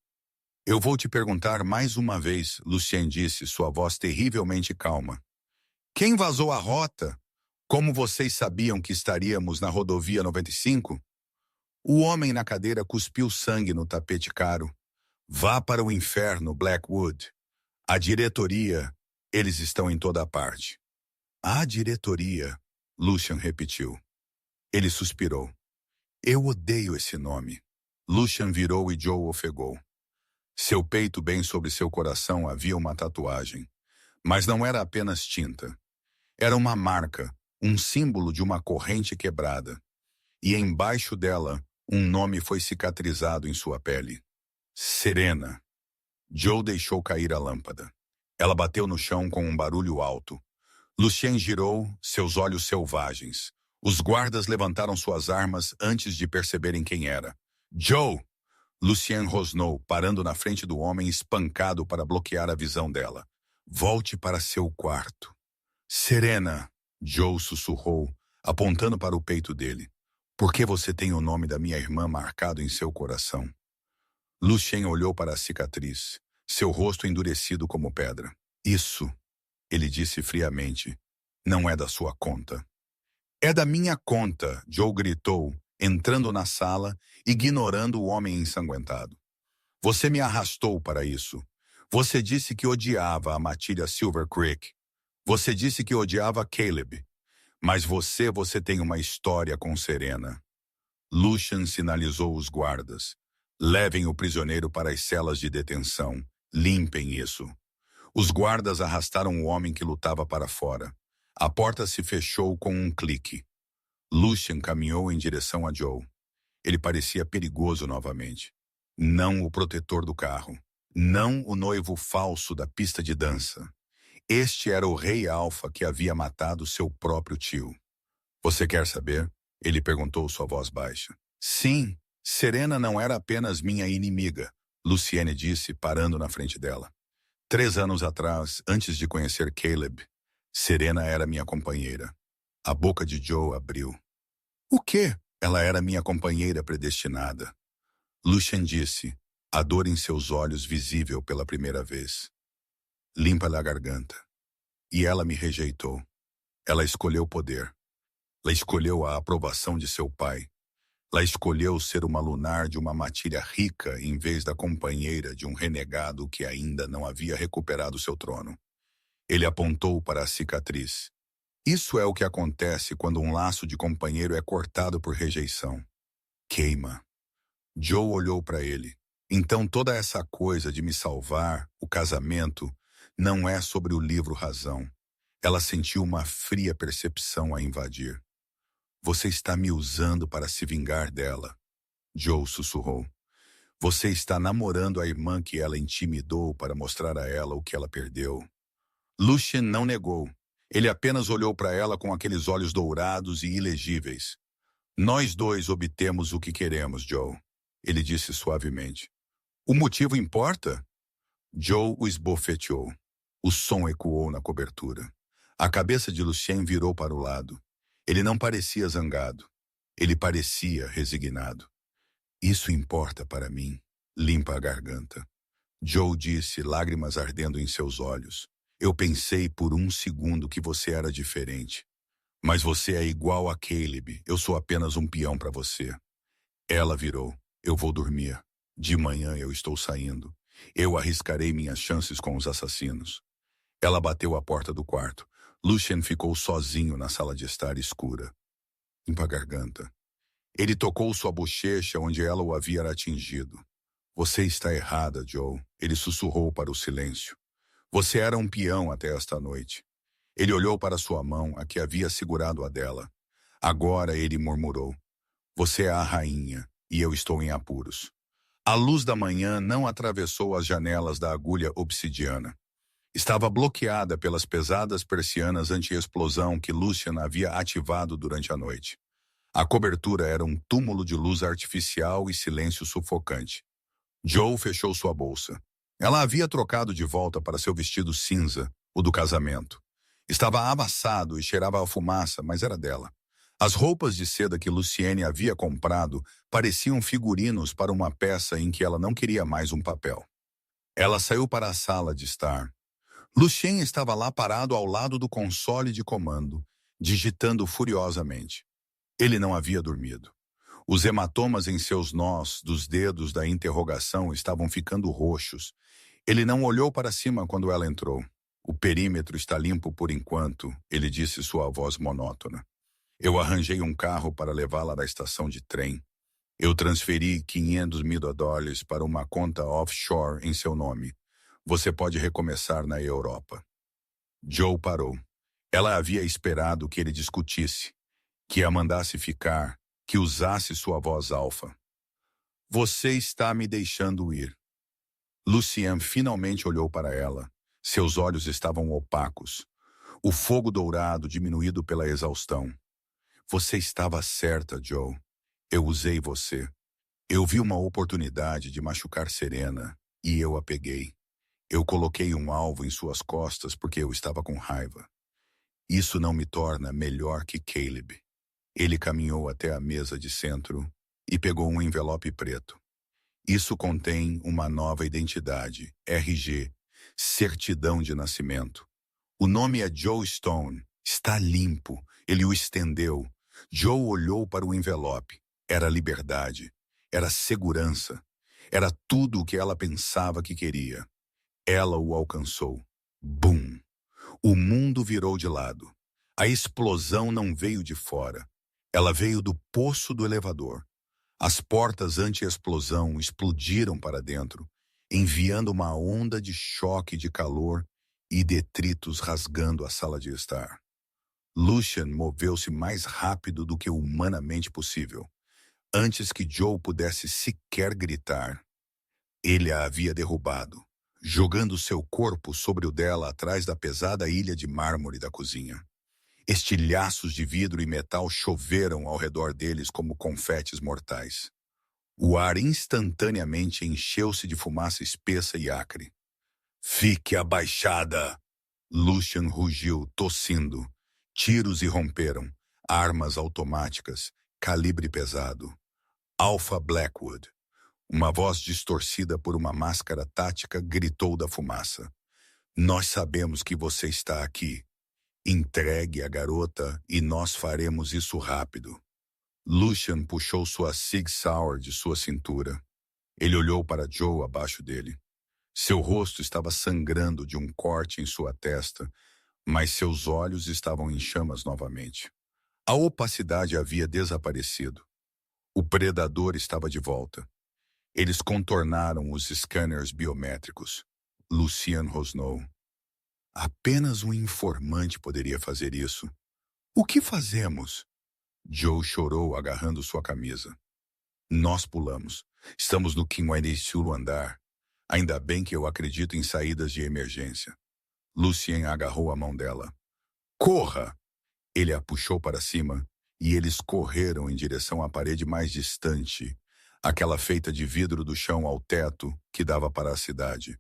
Eu vou te perguntar mais uma vez, Lucien disse, sua voz terrivelmente calma. Quem vazou a rota? Como vocês sabiam que estaríamos na rodovia 95? O homem na cadeira cuspiu sangue no tapete caro. Vá para o inferno, Blackwood. A diretoria, eles estão em toda parte. A diretoria, Lucien repetiu. Ele suspirou. Eu odeio esse nome. Lucien virou e Joe ofegou. Seu peito bem sobre seu coração havia uma tatuagem. Mas não era apenas tinta. Era uma marca, um símbolo de uma corrente quebrada. E embaixo dela, um nome foi cicatrizado em sua pele. Serena. Joe deixou cair a lâmpada. Ela bateu no chão com um barulho alto. Lucien girou, seus olhos selvagens. Os guardas levantaram suas armas antes de perceberem quem era. Joe! Lucien rosnou, parando na frente do homem espancado para bloquear a visão dela. Volte para seu quarto. Serena! Joe sussurrou, apontando para o peito dele. Por que você tem o nome da minha irmã marcado em seu coração? Lucien olhou para a cicatriz, seu rosto endurecido como pedra. Isso, ele disse friamente, não é da sua conta. É da minha conta, Joe gritou, entrando na sala, ignorando o homem ensanguentado. Você me arrastou para isso. Você disse que odiava a matilha Silver Creek. Você disse que odiava Caleb. Mas você tem uma história com Serena. Lucien sinalizou os guardas. Levem o prisioneiro para as celas de detenção. Limpem isso. Os guardas arrastaram o homem que lutava para fora. A porta se fechou com um clique. Lucien caminhou em direção a Joe. Ele parecia perigoso novamente. Não o protetor do carro. Não o noivo falso da pista de dança. Este era o rei Alfa que havia matado seu próprio tio. Você quer saber? Ele perguntou, sua voz baixa. Sim, Serena não era apenas minha inimiga, Luciene disse, parando na frente dela. 3 anos atrás, antes de conhecer Caleb, Serena era minha companheira. A boca de Joe abriu. O quê? Ela era minha companheira predestinada. Lucien disse, a dor em seus olhos visível pela primeira vez. Limpa-lhe a garganta. E ela me rejeitou. Ela escolheu poder. Ela escolheu a aprovação de seu pai. Ela escolheu ser uma lunar de uma matilha rica em vez da companheira de um renegado que ainda não havia recuperado seu trono. Ele apontou para a cicatriz. Isso é o que acontece quando um laço de companheiro é cortado por rejeição. Queima. Joe olhou para ele. Então toda essa coisa de me salvar, o casamento, não é sobre o livro Razão. Ela sentiu uma fria percepção a invadir. Você está me usando para se vingar dela. Joe sussurrou. Você está namorando a irmã que ela intimidou para mostrar a ela o que ela perdeu. Lucien não negou. Ele apenas olhou para ela com aqueles olhos dourados e ilegíveis. Nós dois obtemos o que queremos, Joe. Ele disse suavemente. O motivo importa? Joe o esbofeteou. O som ecoou na cobertura. A cabeça de Lucien virou para o lado. Ele não parecia zangado. Ele parecia resignado. Isso importa para mim. Limpa a garganta. Joe disse, lágrimas ardendo em seus olhos. Eu pensei por um segundo que você era diferente. Mas você é igual a Caleb. Eu sou apenas um peão para você. Ela virou. Eu vou dormir. De manhã eu estou saindo. Eu arriscarei minhas chances com os assassinos. Ela bateu a porta do quarto. Lucien ficou sozinho na sala de estar escura. limpa a garganta. Ele tocou sua bochecha onde ela o havia atingido. Você está errada, Joe. Ele sussurrou para o silêncio. Você era um peão até esta noite. Ele olhou para sua mão, a que havia segurado a dela. Agora ele murmurou. Você é a rainha, e eu estou em apuros. A luz da manhã não atravessou as janelas da agulha obsidiana. Estava bloqueada pelas pesadas persianas anti-explosão que Lucian havia ativado durante a noite. A cobertura era um túmulo de luz artificial e silêncio sufocante. Joe fechou sua bolsa. Ela havia trocado de volta para seu vestido cinza, o do casamento. Estava amassado e cheirava a fumaça, mas era dela. As roupas de seda que Luciene havia comprado pareciam figurinos para uma peça em que ela não queria mais um papel. Ela saiu para a sala de estar. Lucien estava lá parado ao lado do console de comando, digitando furiosamente. Ele não havia dormido. Os hematomas em seus nós dos dedos da interrogação estavam ficando roxos. Ele não olhou para cima quando ela entrou. O perímetro está limpo por enquanto, ele disse sua voz monótona. Eu arranjei um carro para levá-la da estação de trem. Eu transferi $500.000 para uma conta offshore em seu nome. Você pode recomeçar na Europa. Joe parou. Ela havia esperado que ele discutisse, que a mandasse ficar, que usasse sua voz alfa. Você está me deixando ir. Lucien finalmente olhou para ela. Seus olhos estavam opacos. O fogo dourado diminuído pela exaustão. Você estava certa, Joe. Eu usei você. Eu vi uma oportunidade de machucar Serena e eu a peguei. Eu coloquei um alvo em suas costas porque eu estava com raiva. Isso não me torna melhor que Caleb. Ele caminhou até a mesa de centro e pegou um envelope preto. Isso contém uma nova identidade, RG, certidão de nascimento. O nome é Joe Stone. Está limpo. Ele o estendeu. Joe olhou para o envelope. Era liberdade. Era segurança. Era tudo o que ela pensava que queria. Ela o alcançou. Bum! O mundo virou de lado. A explosão não veio de fora. Ela veio do poço do elevador. As portas anti-explosão explodiram para dentro, enviando uma onda de choque de calor e detritos rasgando a sala de estar. Lucien moveu-se mais rápido do que humanamente possível. Antes que Joe pudesse sequer gritar, ele a havia derrubado, jogando seu corpo sobre o dela atrás da pesada ilha de mármore da cozinha. Estilhaços de vidro e metal choveram ao redor deles como confetes mortais. O ar instantaneamente encheu-se de fumaça espessa e acre. Fique abaixada! Lucien rugiu, tossindo. Tiros irromperam. Armas automáticas, calibre pesado. Alpha Blackwood. Uma voz distorcida por uma máscara tática gritou da fumaça. Nós sabemos que você está aqui. Entregue a garota e nós faremos isso rápido. Lucien puxou sua Sig Sauer de sua cintura. Ele olhou para Joe abaixo dele. Seu rosto estava sangrando de um corte em sua testa, mas seus olhos estavam em chamas novamente. A opacidade havia desaparecido. O predador estava de volta. Eles contornaram os scanners biométricos. Lucien rosnou. Apenas um informante poderia fazer isso. O que fazemos? Joe chorou agarrando sua camisa. Nós pulamos. Estamos no 15º andar. Ainda bem que eu acredito em saídas de emergência. Lucien agarrou a mão dela. Corra! Ele a puxou para cima e eles correram em direção à parede mais distante, aquela feita de vidro do chão ao teto que dava para a cidade.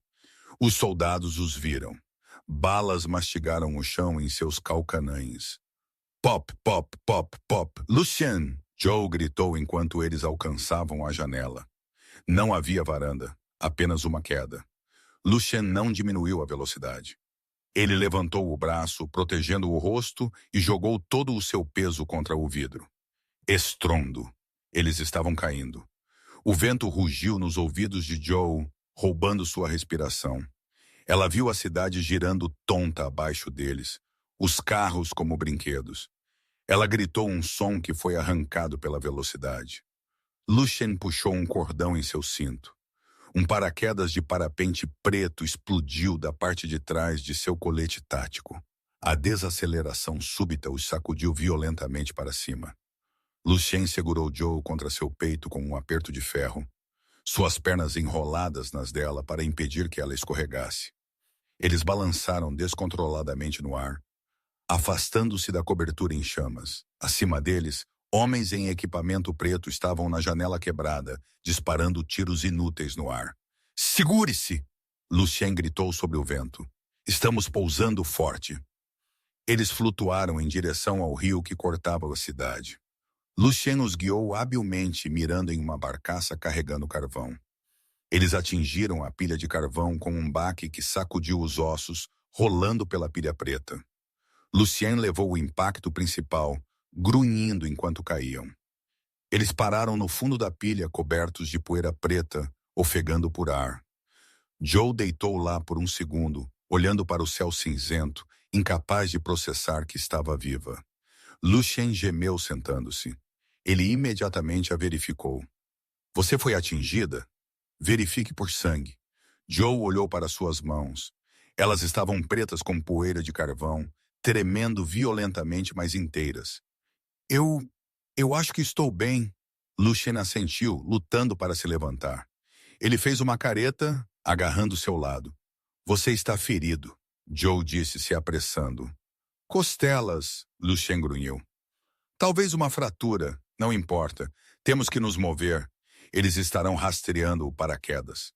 Os soldados os viram. Balas mastigaram o chão em seus calcanães. Pop, pop, pop, pop. Lucien! Joe gritou enquanto eles alcançavam a janela. Não havia varanda, apenas uma queda. Lucien não diminuiu a velocidade. Ele levantou o braço, protegendo o rosto, e jogou todo o seu peso contra o vidro. Estrondo. Eles estavam caindo. O vento rugiu nos ouvidos de Joe, roubando sua respiração. Ela viu a cidade girando tonta abaixo deles, os carros como brinquedos. Ela gritou um som que foi arrancado pela velocidade. Lucien puxou um cordão em seu cinto. Um paraquedas de parapente preto explodiu da parte de trás de seu colete tático. A desaceleração súbita os sacudiu violentamente para cima. Lucien segurou Joe contra seu peito com um aperto de ferro, suas pernas enroladas nas dela para impedir que ela escorregasse. Eles balançaram descontroladamente no ar, afastando-se da cobertura em chamas. Acima deles, homens em equipamento preto estavam na janela quebrada, disparando tiros inúteis no ar. "Segure-se!" Lucien gritou sobre o vento. "Estamos pousando forte." Eles flutuaram em direção ao rio que cortava a cidade. Lucien os guiou habilmente, mirando em uma barcaça carregando carvão. Eles atingiram a pilha de carvão com um baque que sacudiu os ossos, rolando pela pilha preta. Lucien levou o impacto principal, grunhindo enquanto caíam. Eles pararam no fundo da pilha, cobertos de poeira preta, ofegando por ar. Joe deitou lá por um segundo, olhando para o céu cinzento, incapaz de processar que estava viva. Lucien gemeu sentando-se. Ele imediatamente a verificou. "Você foi atingida? Verifique por sangue." Joe olhou para suas mãos. Elas estavam pretas com poeira de carvão, tremendo violentamente, mas inteiras. Eu acho que estou bem." Lucien assentiu, lutando para se levantar. Ele fez uma careta, agarrando seu lado. "Você está ferido," Joe disse, se apressando. "Costelas," Lucien grunhiu. "Talvez uma fratura, não importa. Temos que nos mover. Eles estarão rastreando o paraquedas."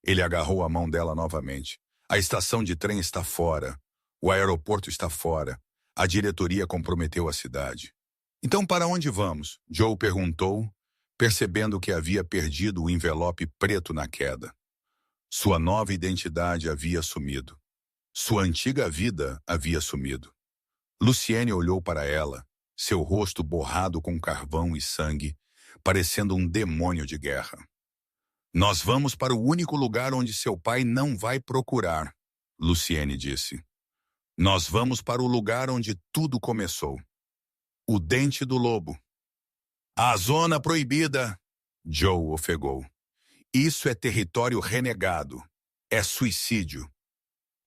Ele agarrou a mão dela novamente. "A estação de trem está fora. O aeroporto está fora. A diretoria comprometeu a cidade." "Então para onde vamos?" Joe perguntou, percebendo que havia perdido o envelope preto na queda. Sua nova identidade havia sumido. Sua antiga vida havia sumido. Luciene olhou para ela, seu rosto borrado com carvão e sangue, parecendo um demônio de guerra. "Nós vamos para o único lugar onde seu pai não vai procurar," Luciene disse. "Nós vamos para o lugar onde tudo começou. O Dente do Lobo." "A zona proibida," Joe ofegou. "Isso é território renegado. É suicídio."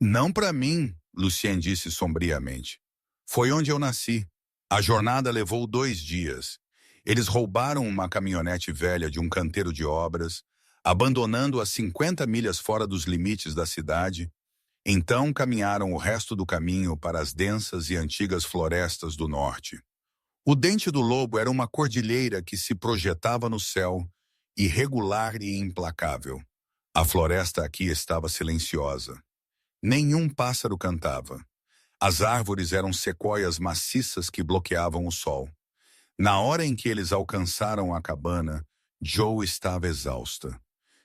"Não para mim," Lucien disse sombriamente. "Foi onde eu nasci. A jornada levou 2 dias. Eles roubaram uma caminhonete velha de um canteiro de obras, abandonando-a 50 milhas fora dos limites da cidade. Então caminharam o resto do caminho para as densas e antigas florestas do norte. O Dente do Lobo era uma cordilheira que se projetava no céu, irregular e implacável. A floresta aqui estava silenciosa. Nenhum pássaro cantava. As árvores eram sequoias maciças que bloqueavam o sol. Na hora em que eles alcançaram a cabana, Joe estava exausta.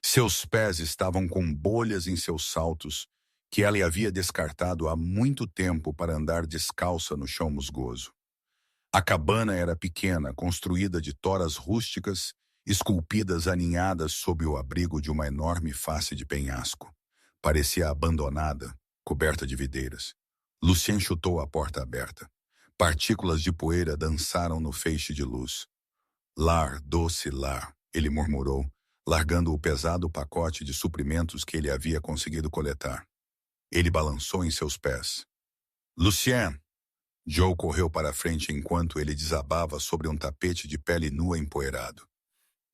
Seus pés estavam com bolhas em seus saltos, que ela havia descartado há muito tempo para andar descalça no chão musgoso. A cabana era pequena, construída de toras rústicas, esculpidas aninhadas sob o abrigo de uma enorme face de penhasco. Parecia abandonada, coberta de videiras. Lucien chutou a porta aberta. Partículas de poeira dançaram no feixe de luz. "Lar, doce lar", ele murmurou, largando o pesado pacote de suprimentos que ele havia conseguido coletar. Ele balançou em seus pés. "Lucien!" Joe correu para a frente enquanto ele desabava sobre um tapete de pele nua empoeirado.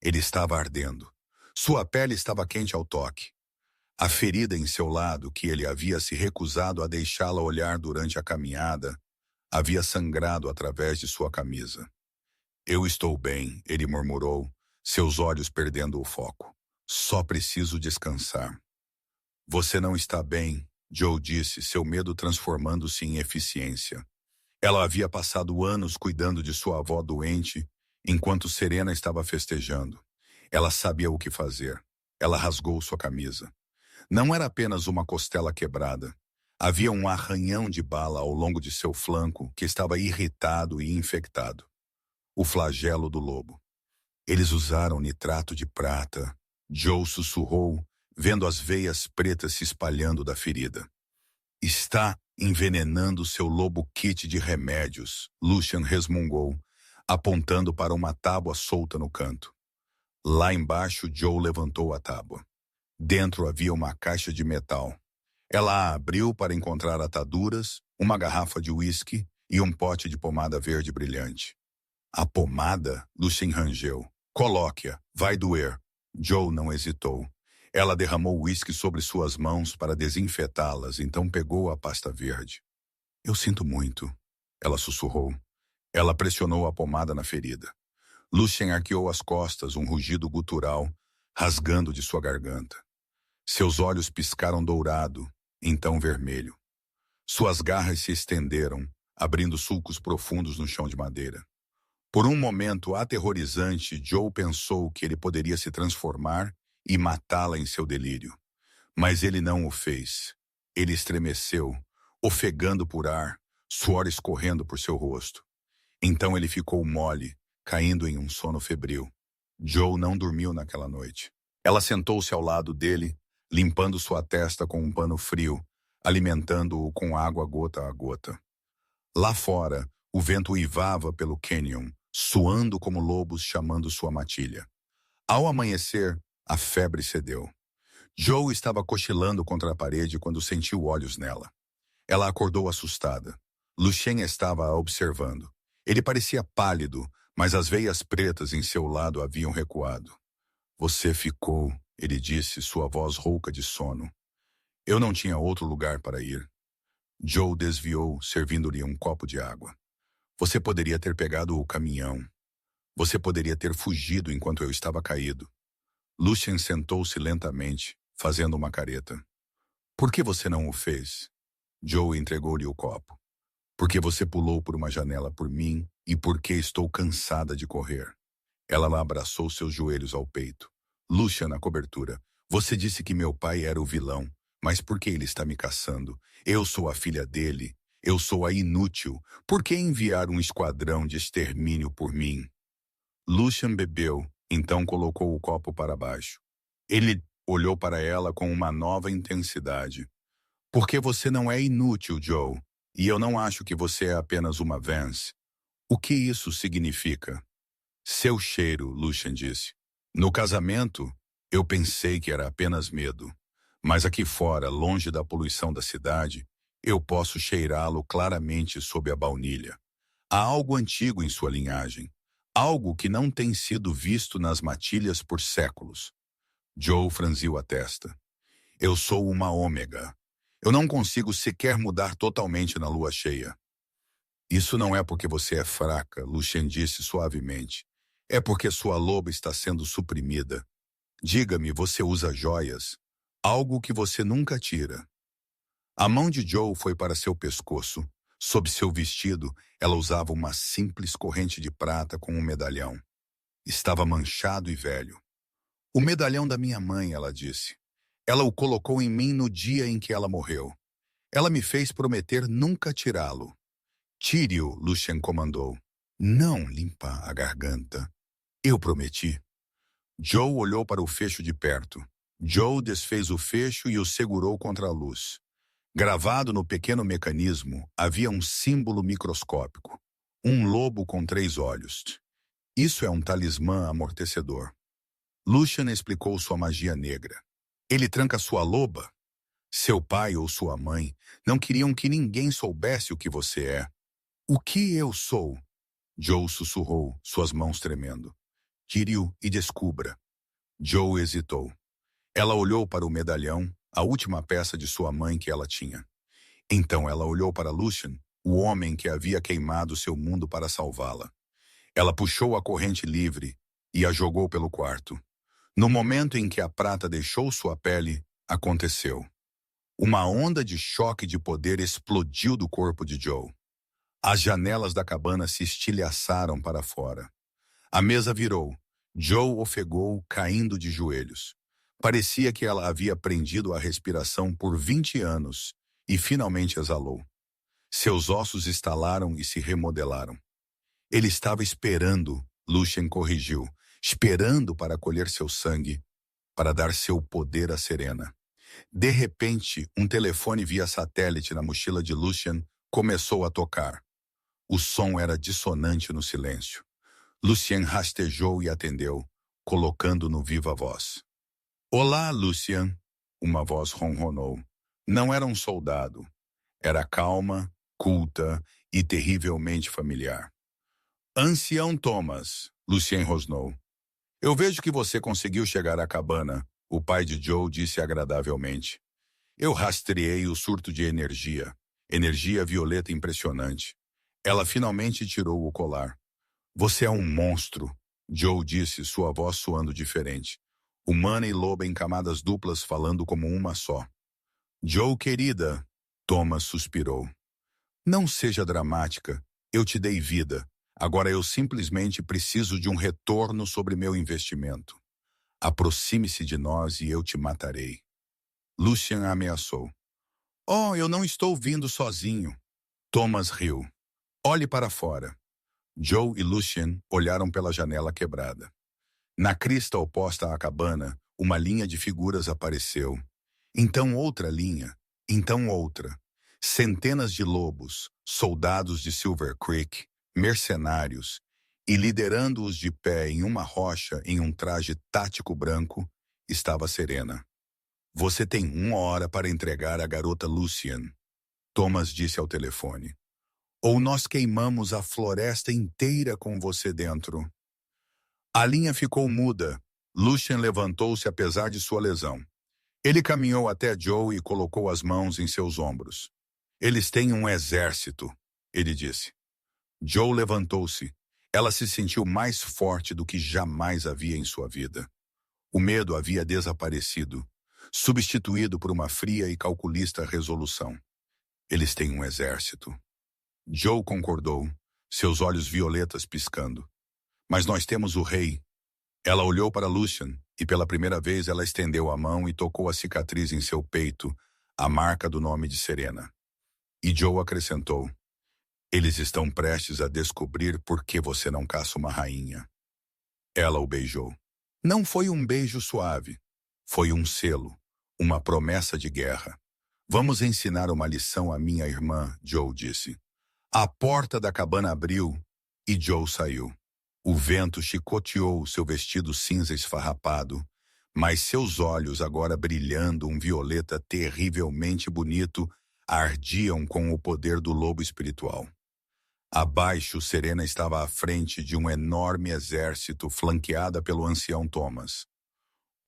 Ele estava ardendo. Sua pele estava quente ao toque. A ferida em seu lado, que ele havia se recusado a deixá-la olhar durante a caminhada, havia sangrado através de sua camisa. "Eu estou bem", ele murmurou, seus olhos perdendo o foco. "Só preciso descansar." "Você não está bem", Joe disse, seu medo transformando-se em eficiência. Ela havia passado anos cuidando de sua avó doente, enquanto Serena estava festejando. Ela sabia o que fazer. Ela rasgou sua camisa. Não era apenas uma costela quebrada. Havia um arranhão de bala ao longo de seu flanco que estava irritado e infectado. O flagelo do lobo. "Eles usaram nitrato de prata", Joe sussurrou, vendo as veias pretas se espalhando da ferida. "Está Envenenando seu lobo kit de remédios, Lucian resmungou, apontando para uma tábua solta no canto. Lá embaixo, Joe levantou a tábua. Dentro havia uma caixa de metal. Ela a abriu para encontrar ataduras, uma garrafa de uísque e um pote de pomada verde brilhante. A pomada? Lucien rangeu. Coloque-a, vai doer. Joe não hesitou. Ela derramou uísque sobre suas mãos para desinfetá-las, então pegou a pasta verde. Eu sinto muito, ela sussurrou. Ela pressionou a pomada na ferida. Lucien arqueou as costas, um rugido gutural, rasgando de sua garganta. Seus olhos piscaram dourado, então vermelho. Suas garras se estenderam, abrindo sulcos profundos no chão de madeira. Por um momento aterrorizante, Joe pensou que ele poderia se transformar e matá-la em seu delírio. Mas ele não o fez. Ele estremeceu, ofegando por ar, suor escorrendo por seu rosto. Então ele ficou mole, caindo em um sono febril. Joe não dormiu naquela noite. Ela sentou-se ao lado dele, limpando sua testa com um pano frio, alimentando-o com água gota a gota. Lá fora, o vento uivava pelo cânion, suando como lobos chamando sua matilha. Ao amanhecer, a febre cedeu. Joe estava cochilando contra a parede quando sentiu olhos nela. Ela acordou assustada. Lucien estava a observando. Ele parecia pálido, mas as veias pretas em seu lado haviam recuado. Você ficou, ele disse, sua voz rouca de sono. Eu não tinha outro lugar para ir. Joe desviou, servindo-lhe um copo de água. Você poderia ter pegado o caminhão. Você poderia ter fugido enquanto eu estava caído. Lucien sentou-se lentamente, fazendo uma careta. Por que você não o fez? Joe entregou-lhe o copo. Porque você pulou por uma janela por mim e porque estou cansada de correr. Ela abraçou seus joelhos ao peito. Lucien na cobertura. Você disse que meu pai era o vilão, mas por que ele está me caçando? Eu sou a filha dele. Eu sou a inútil. Por que enviar um esquadrão de extermínio por mim? Lucien bebeu, então colocou o copo para baixo. Ele olhou para ela com uma nova intensidade. Porque você não é inútil, Joe. E eu não acho que você é apenas uma Vance. O que isso significa? Seu cheiro, Lucien disse. No casamento, eu pensei que era apenas medo. Mas aqui fora, longe da poluição da cidade, eu posso cheirá-lo claramente sob a baunilha. Há algo antigo em sua linhagem. Algo que não tem sido visto nas matilhas por séculos. Joe franziu a testa. Eu sou uma ômega. Eu não consigo sequer mudar totalmente na lua cheia. Isso não é porque você é fraca, Lucien disse suavemente. É porque sua loba está sendo suprimida. Diga-me, você usa joias? Algo que você nunca tira. A mão de Joe foi para seu pescoço. Sob seu vestido, ela usava uma simples corrente de prata com um medalhão. Estava manchado e velho. O medalhão da minha mãe, ela disse. Ela o colocou em mim no dia em que ela morreu. Ela me fez prometer nunca tirá-lo. Tire-o, Lucien comandou. Não limpa a garganta. Eu prometi. Joe olhou para o fecho de perto. Joe desfez o fecho e o segurou contra a luz. Gravado no pequeno mecanismo, havia um símbolo microscópico. Um lobo com 3 olhos. Isso é um talismã amortecedor. Lucien explicou sua magia negra. Ele tranca sua loba? Seu pai ou sua mãe não queriam que ninguém soubesse o que você é. O que eu sou? Joe sussurrou, suas mãos tremendo. Tire-o e descubra. Joe hesitou. Ela olhou para o medalhão, a última peça de sua mãe que ela tinha. Então ela olhou para Lucien, o homem que havia queimado seu mundo para salvá-la. Ela puxou a corrente livre e a jogou pelo quarto. No momento em que a prata deixou sua pele, aconteceu. Uma onda de choque de poder explodiu do corpo de Joe. As janelas da cabana se estilhaçaram para fora. A mesa virou. Joe ofegou, caindo de joelhos. Parecia que ela havia prendido a respiração por 20 anos e finalmente exalou. Seus ossos estalaram e se remodelaram. Ele estava esperando, Lucien corrigiu, esperando para colher seu sangue, para dar seu poder a Serena. De repente, um telefone via satélite na mochila de Lucien começou a tocar. O som era dissonante no silêncio. Lucien rastejou e atendeu, colocando no viva voz. Olá, Lucien, uma voz ronronou. Não era um soldado. Era calma, culta e terrivelmente familiar. Ancião Thomas, Lucien rosnou. Eu vejo que você conseguiu chegar à cabana, o pai de Joe disse agradavelmente. Eu rastreei o surto de energia violeta impressionante. Ela finalmente tirou o colar. Você é um monstro, Joe disse, sua voz soando diferente. Humana e loba em camadas duplas falando como uma só. Joe, querida, Thomas suspirou. Não seja dramática, eu te dei vida. Agora eu simplesmente preciso de um retorno sobre meu investimento. Aproxime-se de nós e eu te matarei. Lucien ameaçou. Oh, eu não estou vindo sozinho. Thomas riu. Olhe para fora. Joe e Lucien olharam pela janela quebrada. Na crista oposta à cabana, uma linha de figuras apareceu. Então outra linha, então outra. Centenas de lobos, soldados de Silver Creek, mercenários, e liderando-os de pé em uma rocha em um traje tático branco, estava Serena. Você tem 1 hora para entregar a garota Lucien, Thomas disse ao telefone. Ou nós queimamos a floresta inteira com você dentro. A linha ficou muda. Lucien levantou-se apesar de sua lesão. Ele caminhou até Joe e colocou as mãos em seus ombros. Eles têm um exército, ele disse. Joe levantou-se. Ela se sentiu mais forte do que jamais havia em sua vida. O medo havia desaparecido, substituído por uma fria e calculista resolução. Eles têm um exército. Joe concordou, seus olhos violetas piscando. Mas nós temos o rei. Ela olhou para Lucien e pela primeira vez ela estendeu a mão e tocou a cicatriz em seu peito, a marca do nome de Serena. E Joe acrescentou, eles estão prestes a descobrir por que você não caça uma rainha. Ela o beijou. Não foi um beijo suave. Foi um selo, uma promessa de guerra. Vamos ensinar uma lição à minha irmã, Joe disse. A porta da cabana abriu e Joe saiu. O vento chicoteou seu vestido cinza esfarrapado, mas seus olhos, agora brilhando um violeta terrivelmente bonito, ardiam com o poder do lobo espiritual. Abaixo, Serena estava à frente de um enorme exército flanqueada pelo ancião Thomas.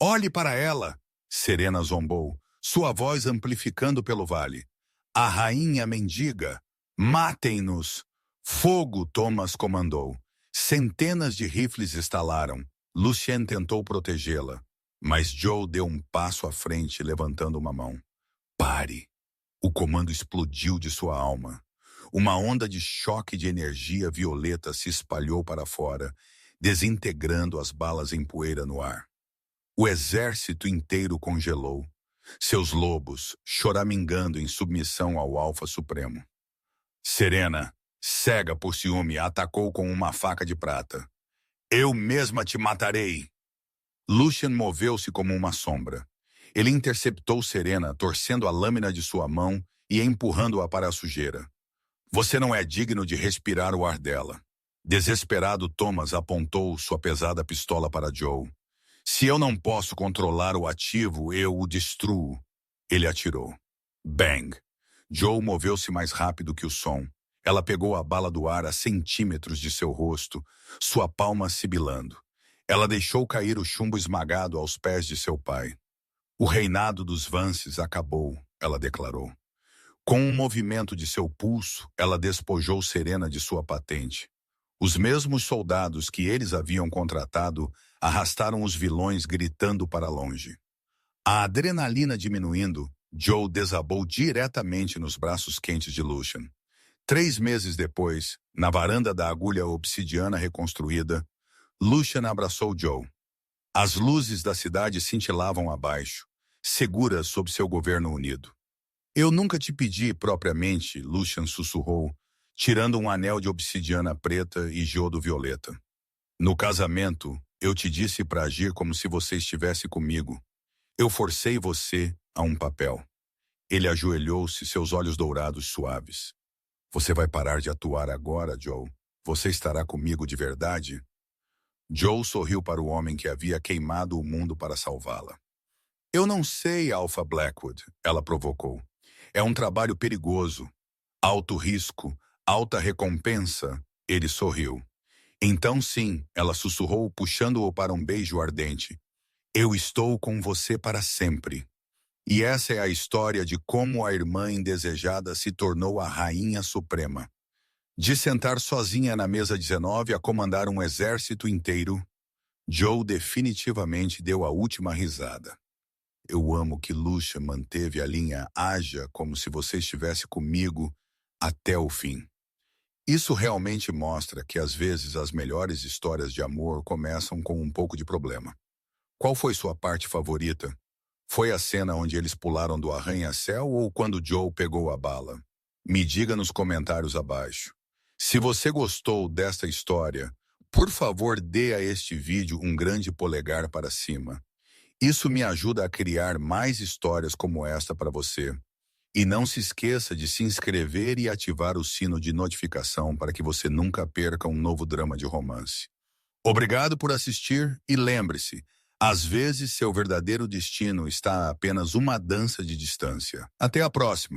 Olhe para ela! Serena zombou, sua voz amplificando pelo vale. A rainha mendiga! Matem-nos! Fogo! Thomas comandou. Centenas de rifles estalaram. Lucien tentou protegê-la, mas Joe deu um passo à frente, levantando uma mão. Pare! O comando explodiu de sua alma. Uma onda de choque de energia violeta se espalhou para fora, desintegrando as balas em poeira no ar. O exército inteiro congelou, seus lobos choramingando em submissão ao Alfa Supremo. Serena, cega por ciúme, atacou com uma faca de prata. Eu mesma te matarei! Lucien moveu-se como uma sombra. Ele interceptou Serena, torcendo a lâmina de sua mão e empurrando-a para a sujeira. Você não é digno de respirar o ar dela. Desesperado, Thomas apontou sua pesada pistola para Joe. Se eu não posso controlar o ativo, eu o destruo. Ele atirou. Bang! Joe moveu-se mais rápido que o som. Ela pegou a bala do ar a centímetros de seu rosto, sua palma sibilando. Ela deixou cair o chumbo esmagado aos pés de seu pai. O reinado dos Vances acabou, ela declarou. Com um movimento de seu pulso, ela despojou Serena de sua patente. Os mesmos soldados que eles haviam contratado arrastaram os vilões gritando para longe. A adrenalina diminuindo, Joe desabou diretamente nos braços quentes de Lucien. 3 meses depois, na varanda da agulha obsidiana reconstruída, Lucien abraçou Joe. As luzes da cidade cintilavam abaixo, seguras sob seu governo unido. Eu nunca te pedi propriamente, Lucien sussurrou, tirando um anel de obsidiana preta e iodo violeta. No casamento, eu te disse para agir como se você estivesse comigo. Eu forcei você a um papel. Ele ajoelhou-se, seus olhos dourados suaves. Você vai parar de atuar agora, Joe? Você estará comigo de verdade? Joe sorriu para o homem que havia queimado o mundo para salvá-la. Eu não sei, Alpha Blackwood, ela provocou. É um trabalho perigoso. Alto risco, alta recompensa. Ele sorriu. Então sim, ela sussurrou, puxando-o para um beijo ardente. Eu estou com você para sempre. E essa é a história de como a irmã indesejada se tornou a rainha suprema. De sentar sozinha na mesa 19 a comandar um exército inteiro, Joe definitivamente deu a última risada. Eu amo que Lucia manteve a linha haja como se você estivesse comigo até o fim. Isso realmente mostra que às vezes as melhores histórias de amor começam com um pouco de problema. Qual foi sua parte favorita? Foi a cena onde eles pularam do arranha-céu ou quando Joe pegou a bala? Me diga nos comentários abaixo. Se você gostou desta história, por favor dê a este vídeo um grande polegar para cima. Isso me ajuda a criar mais histórias como esta para você. E não se esqueça de se inscrever e ativar o sino de notificação para que você nunca perca um novo drama de romance. Obrigado por assistir e lembre-se, às vezes seu verdadeiro destino está a apenas uma dança de distância. Até a próxima!